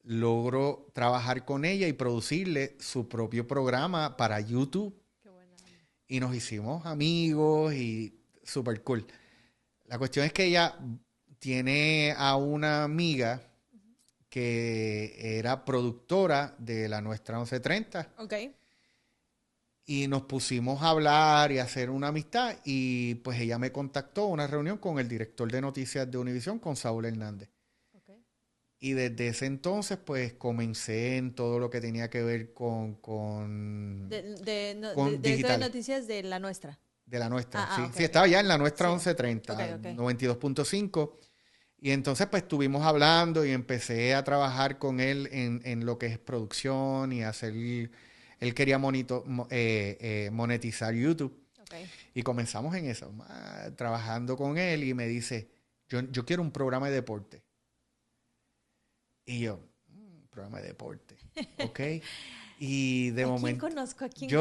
logro trabajar con ella y producirle su propio programa para YouTube. Qué buena onda. Y nos hicimos amigos y súper cool. La cuestión es que ella tiene a una amiga que era productora de la Nuestra 1130. Ok. Y nos pusimos a hablar y a hacer una amistad. Y pues ella me contactó a una reunión con el director de noticias de Univisión, con Saúl Hernández. Okay. Y desde ese entonces, pues, comencé en todo lo que tenía que ver con de noticias de La Nuestra. De La Nuestra, sí. Okay, sí, estaba ya en La Nuestra, sí. 1130, Okay. 92.5. Y entonces, pues, estuvimos hablando y empecé a trabajar con él en lo que es producción y hacer... Él quería monetizar YouTube. Okay. Y comenzamos en eso, trabajando con él, y me dice, yo quiero un programa de deporte. Y yo, programa de deporte, ¿ok? Y de momento...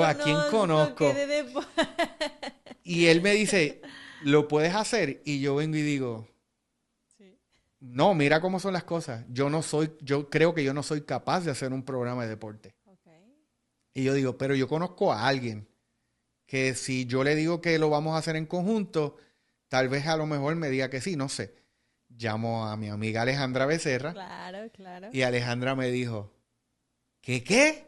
¿A quién conozco? Y él me dice, ¿lo puedes hacer? Y yo vengo y digo, sí. No, mira cómo son las cosas. Yo creo que yo no soy capaz de hacer un programa de deporte. Okay. Y yo digo, pero yo conozco a alguien que si yo le digo que lo vamos a hacer en conjunto, tal vez a lo mejor me diga que sí, no sé. Llamo a mi amiga Alejandra Becerra. Claro, claro. Y Alejandra me dijo, ¿Qué?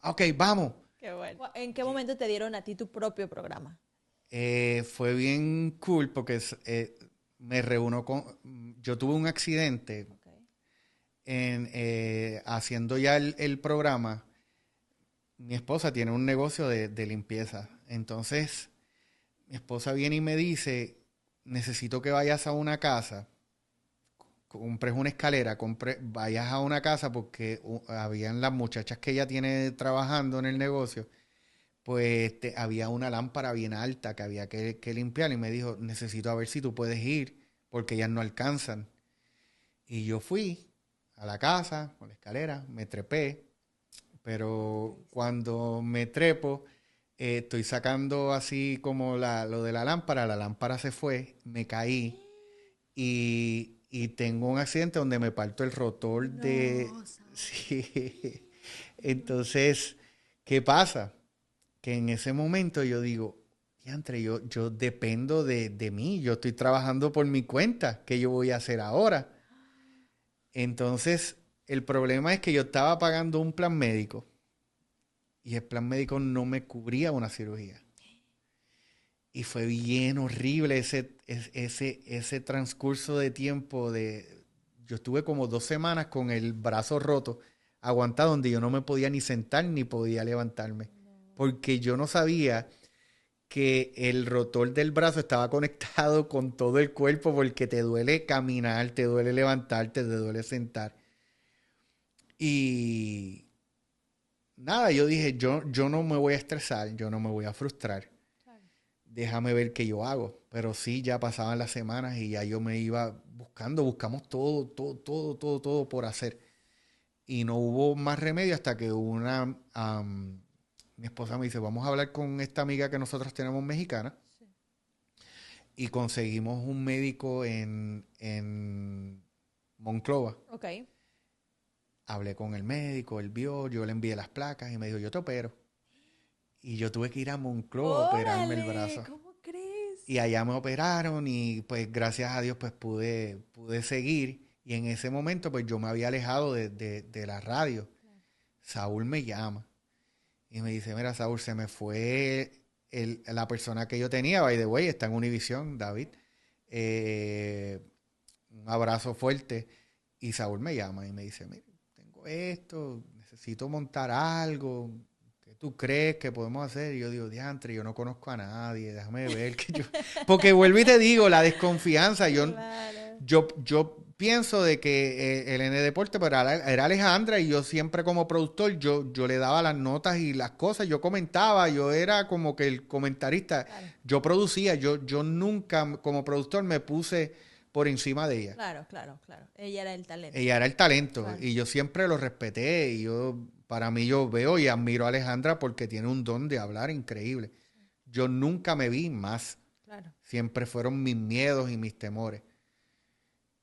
Ok, vamos. Qué bueno. ¿En qué momento te dieron a ti tu propio programa? Fue bien cool porque me reúno yo tuve un accidente haciendo ya el programa. Mi esposa tiene un negocio de limpieza. Entonces, mi esposa viene y me dice, necesito que vayas a una casa, compres una escalera, vayas a una casa porque habían las muchachas que ella tiene trabajando en el negocio, pues había una lámpara bien alta que había que limpiar, y me dijo, necesito a ver si tú puedes ir porque ellas no alcanzan. Y yo fui a la casa con la escalera, me trepé, pero cuando me trepo, estoy sacando así como lo de la lámpara se fue, me caí y tengo un accidente donde me parto el rotor Sí. Entonces, ¿qué pasa? Que en ese momento yo digo, diantre, yo dependo de mí, yo estoy trabajando por mi cuenta, ¿qué yo voy a hacer ahora? Entonces, el problema es que yo estaba pagando un plan médico y el plan médico no me cubría una cirugía. Y fue bien horrible ese transcurso de tiempo. Yo estuve como 2 semanas con el brazo roto, aguantado, donde yo no me podía ni sentar ni podía levantarme. Porque yo no sabía que el rotor del brazo estaba conectado con todo el cuerpo, porque te duele caminar, te duele levantarte, te duele sentar. Y nada, yo dije, yo no me voy a estresar, yo no me voy a frustrar. Claro. Déjame ver qué yo hago. Pero sí, ya pasaban las semanas y ya yo me iba buscamos todo por hacer. Y no hubo más remedio hasta que mi esposa me dice, vamos a hablar con esta amiga que nosotros tenemos mexicana. Sí. Y conseguimos un médico en Monclova. Ok. Hablé con el médico, él vio, yo le envié las placas y me dijo, yo te opero. Y yo tuve que ir a Monclova a operarme el brazo. ¿Cómo crees? Y allá me operaron y pues gracias a Dios pues pude seguir. Y en ese momento pues yo me había alejado de la radio. Claro. Saúl me llama y me dice, mira Saúl, se me fue la persona que yo tenía, by the way, está en Univision, David. Un abrazo fuerte. Y Saúl me llama y me dice, mira, esto, necesito montar algo, ¿qué tú crees que podemos hacer? Y yo digo, diantre, yo no conozco a nadie, déjame ver que yo... Porque vuelvo y te digo, la desconfianza, yo pienso de que el N Deporte pero era Alejandra, y yo siempre como productor, yo le daba las notas y las cosas, yo comentaba, yo era como que el comentarista, claro. Yo producía, yo nunca como productor me puse por encima de ella. Claro. Ella era el talento. Ella era el talento, claro. Y yo siempre lo respeté, y para mí yo veo y admiro a Alejandra porque tiene un don de hablar increíble. Yo nunca me vi más. Claro. Siempre fueron mis miedos y mis temores.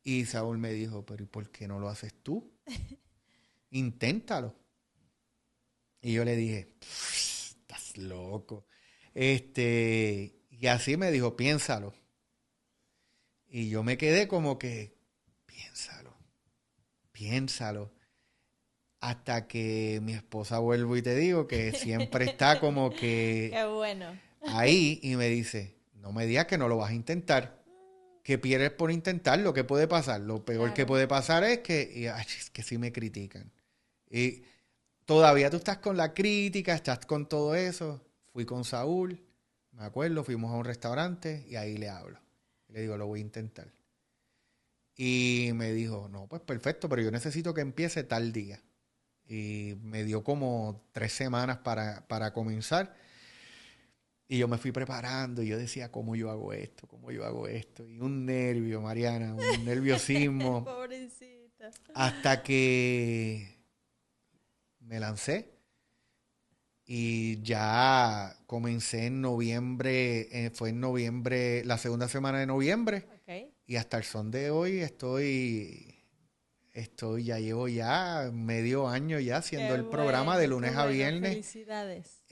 Y Saúl me dijo, pero ¿y por qué no lo haces tú? Inténtalo. Y yo le dije, estás loco. Y así me dijo, piénsalo. Y yo me quedé como que, piénsalo. Hasta que mi esposa, vuelvo y te digo, que siempre está como que... Qué bueno. Ahí, y me dice, no me digas que no lo vas a intentar, que pierdes por intentarlo. ¿Qué puede pasar? Lo peor Claro. que puede pasar es es que sí me critican. Y todavía tú estás con la crítica, estás con todo eso. Fui con Saúl, me acuerdo, fuimos a un restaurante y ahí le hablo. Le digo, lo voy a intentar. Y me dijo, no, pues perfecto, pero yo necesito que empiece tal día. Y me dio como 3 semanas para comenzar. Y yo me fui preparando y yo decía, ¿cómo yo hago esto? ¿Cómo yo hago esto? Y un nervio, Mariana, un nerviosismo. Pobrecita. Hasta que me lancé y ya comencé en noviembre, fue en noviembre, la segunda semana de noviembre. Ok. Y hasta el son de hoy ya llevo ya medio año ya haciendo Qué el programa de bueno, lunes qué a bueno. viernes. Felicidades.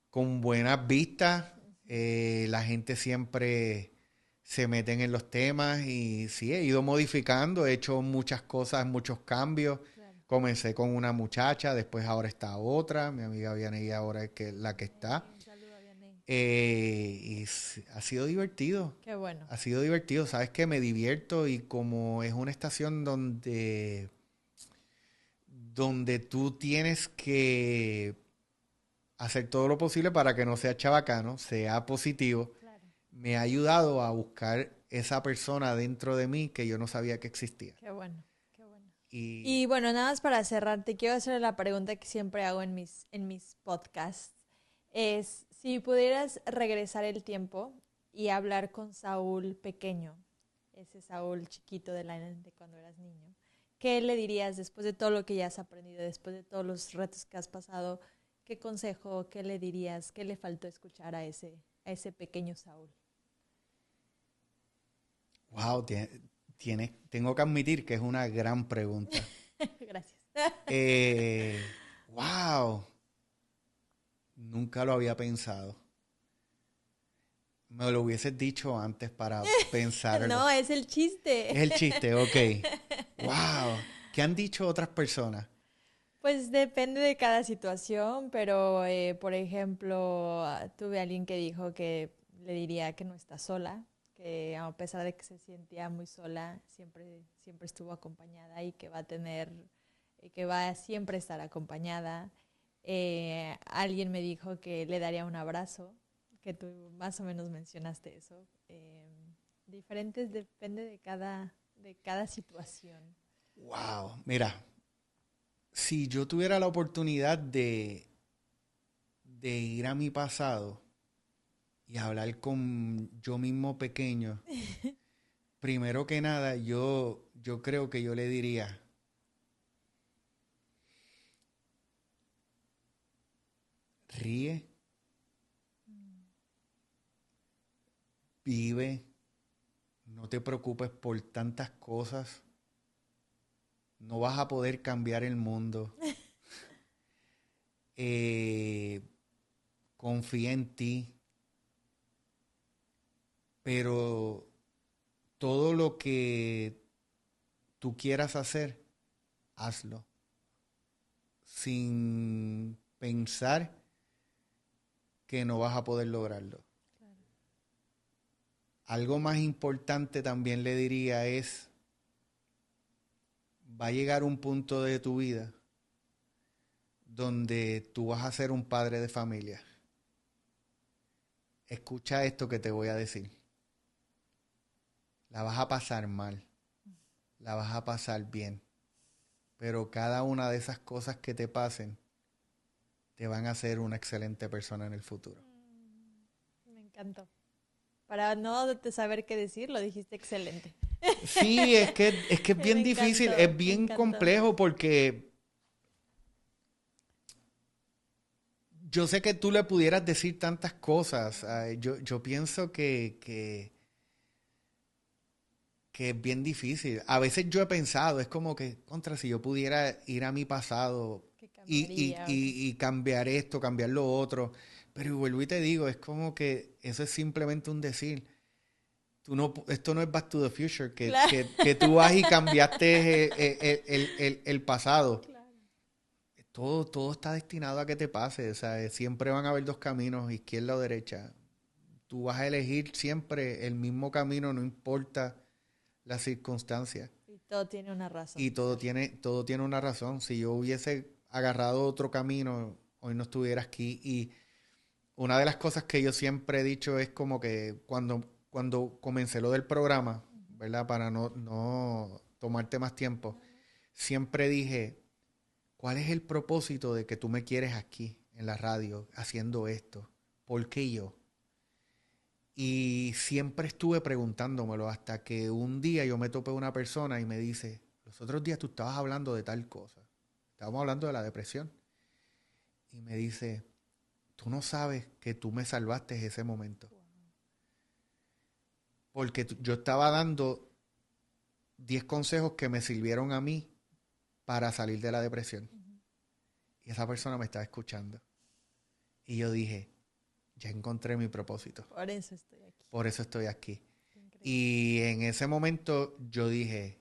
Con buenas vistas. La gente siempre se meten en los temas y sí, he ido modificando, he hecho muchas cosas, muchos cambios. Claro. Comencé con una muchacha, después ahora está otra, mi amiga Vianey ahora es la que está. Un saludo a Vianey. Ha sido divertido. Qué bueno. Ha sido divertido, sabes que me divierto y como es una estación donde tú tienes que hacer todo lo posible para que no sea chabacano, sea positivo, Claro. me ha ayudado a buscar esa persona dentro de mí que yo no sabía que existía. Qué bueno. Qué bueno. Y Y bueno, nada más para cerrar, te quiero hacer la pregunta que siempre hago en mis podcasts. Es, si pudieras regresar el tiempo y hablar con Saúl pequeño, ese Saúl chiquito de cuando eras niño, ¿qué le dirías después de todo lo que ya has aprendido, después de todos los retos que has pasado? ¿Qué consejo, qué le dirías, qué le faltó escuchar a ese pequeño Saúl? wow, tengo que admitir que es una gran pregunta. Gracias. Wow, nunca lo había pensado. Me lo hubieses dicho antes para pensarlo. No, es el chiste. Es el chiste, ok. Wow, ¿qué han dicho otras personas? Pues depende de cada situación, pero por ejemplo, tuve a alguien que dijo que le diría que no está sola, que a pesar de que se sentía muy sola, siempre estuvo acompañada y que va a que va a siempre estar acompañada. Alguien me dijo que le daría un abrazo, que tú más o menos mencionaste eso. Diferentes, depende de cada situación. Wow, mira, si yo tuviera la oportunidad de ir a mi pasado y hablar con yo mismo pequeño, primero que nada, yo creo que yo le diría, ríe, vive, no te preocupes por tantas cosas. No vas a poder cambiar el mundo. Confía en ti. Pero todo lo que tú quieras hacer, hazlo. Sin pensar que no vas a poder lograrlo. Claro. Algo más importante también le diría es, va a llegar un punto de tu vida donde tú vas a ser un padre de familia. Escucha esto que te voy a decir. La vas a pasar mal, la vas a pasar bien, pero cada una de esas cosas que te pasen te van a hacer una excelente persona en el futuro. Me encantó. Para no saber qué decir, lo dijiste excelente. Sí, es que es bien difícil, es bien complejo porque yo sé que tú le pudieras decir tantas cosas. Yo pienso que es bien difícil. A veces yo he pensado, es como que, si yo pudiera ir a mi pasado y cambiar esto, cambiar lo otro. Pero vuelvo y te digo, es como que eso es simplemente un decir. Esto no es Back to the Future, Claro. que tú vas y cambiaste el pasado. Claro. Todo está destinado a que te pase. O sea, siempre van a haber dos caminos, izquierda o derecha. tú vas a elegir siempre el mismo camino, no importa las circunstancias. Y todo tiene una razón. Y todo tiene una razón. Si yo hubiese agarrado otro camino, hoy no estuviera aquí. Y una de las cosas que yo siempre he dicho es como que cuando comencé lo del programa, ¿verdad? Para no tomarte más tiempo, siempre dije, ¿cuál es el propósito de que tú me quieres aquí en la radio haciendo esto? ¿Por qué yo? Y siempre estuve preguntándomelo hasta que un día yo me topé una persona y me dice, los otros días tú estabas hablando de tal cosa. Estábamos hablando de la depresión. Y me dice, tú no sabes que tú me salvaste ese momento. Porque yo estaba dando 10 consejos que me sirvieron a mí para salir de la depresión. Y esa persona me estaba escuchando. Y yo dije, ya encontré mi propósito. Por eso estoy aquí. Por eso estoy aquí. Y en ese momento yo dije,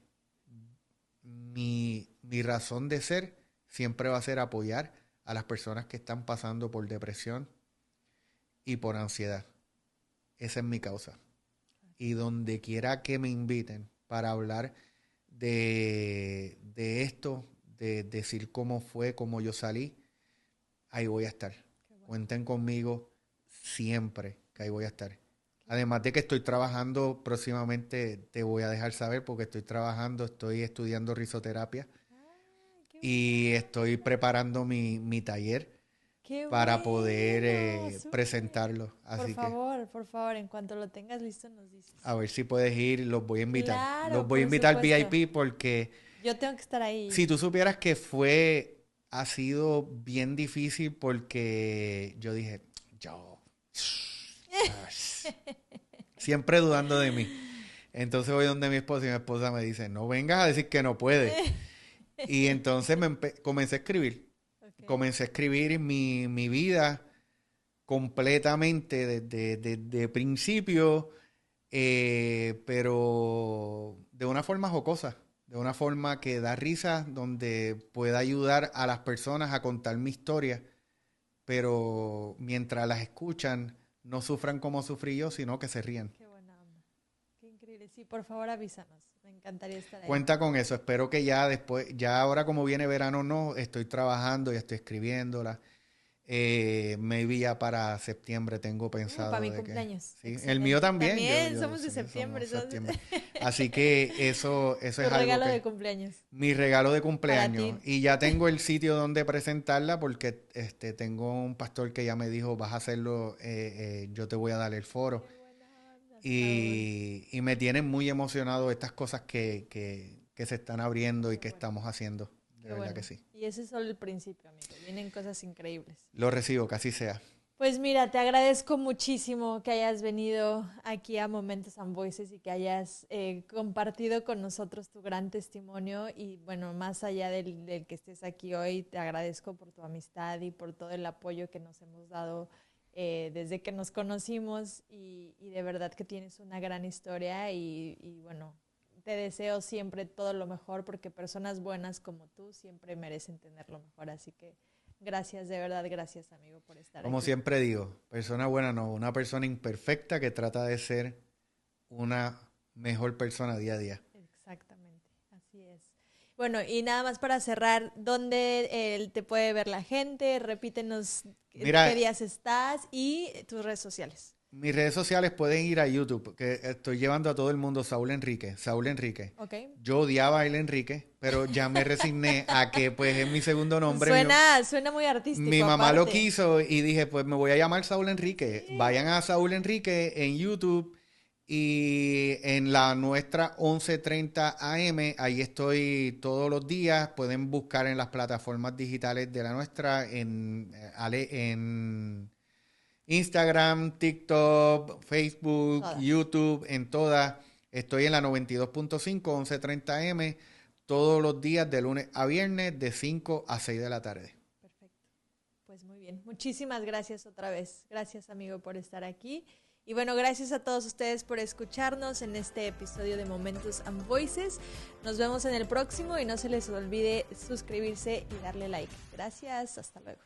mi razón de ser siempre va a ser apoyar a las personas que están pasando por depresión y por ansiedad. Esa es mi causa. Y donde quiera que me inviten para hablar de esto, de decir cómo fue, cómo yo salí, ahí voy a estar. Bueno. Cuenten conmigo siempre, que ahí voy a estar. Además de que estoy trabajando próximamente, te voy a dejar saber porque estoy estudiando risoterapia y estoy preparando mi taller para poder presentarlo. Así por favor, en cuanto lo tengas listo nos dices. A ver si puedes ir, los voy a invitar. Claro, los voy a invitar supuesto. VIP porque... Yo tengo que estar ahí. Si tú supieras que ha sido bien difícil porque yo dije, siempre dudando de mí. Entonces voy donde mi esposa y mi esposa me dice, no vengas a decir que no puedes. Y entonces comencé a escribir. Okay. Comencé a escribir mi vida completamente desde principio, pero de una forma jocosa, de una forma que da risa, donde pueda ayudar a las personas a contar mi historia, pero mientras las escuchan, no sufran como sufrí yo, sino que se rían. Qué buena onda. Qué increíble. Sí, por favor avísanos. Me encantaría estar ahí. Cuenta con eso. Espero que ya después, ya ahora como viene verano, no, estoy trabajando, ya estoy escribiéndola. Maybe ya para septiembre tengo pensado. Para mi cumpleaños. Sí, el mío también. También somos de septiembre. Así que eso es algo. Mi regalo de cumpleaños. Mi regalo de cumpleaños. Y ya tengo el sitio donde presentarla porque tengo un pastor que ya me dijo, vas a hacerlo, yo te voy a dar el foro. Y me tienen muy emocionado estas cosas que se están abriendo y que estamos haciendo. De verdad que sí. Y ese es solo el principio, amigo. Vienen cosas increíbles. Lo recibo, que así sea. Pues mira, te agradezco muchísimo que hayas venido aquí a Momentos and Voices y que hayas compartido con nosotros tu gran testimonio. Y bueno, más allá del que estés aquí hoy, te agradezco por tu amistad y por todo el apoyo que nos hemos dado desde que nos conocimos. Y de verdad que tienes una gran historia y bueno, te deseo siempre todo lo mejor porque personas buenas como tú siempre merecen tener lo mejor. Así que gracias, de verdad, gracias, amigo, por estar aquí. Como siempre digo, persona buena no, una persona imperfecta que trata de ser una mejor persona día a día. Exactamente, así es. Bueno, y nada más para cerrar, ¿dónde te puede ver la gente? Repítenos qué días estás y tus redes sociales. Mis redes sociales pueden ir a YouTube, que estoy llevando a todo el mundo Saúl Enrique. Okay. Yo odiaba a El Enrique, pero ya me resigné a que pues es mi segundo nombre. Suena muy artístico. Mi mamá lo quiso y dije, pues me voy a llamar Saúl Enrique. Sí. Vayan a Saúl Enrique en YouTube y en la nuestra 11:30 AM. Ahí estoy todos los días. Pueden buscar en las plataformas digitales de la nuestra, en Instagram, TikTok, Facebook, YouTube, en todas. Estoy en la 92.5, 11:30 AM, todos los días de lunes a viernes, de 5 a 6 de la tarde. Perfecto. Pues muy bien. Muchísimas gracias otra vez. Gracias, amigo, por estar aquí. Y bueno, gracias a todos ustedes por escucharnos en este episodio de Momentos and Voices. Nos vemos en el próximo y no se les olvide suscribirse y darle like. Gracias. Hasta luego.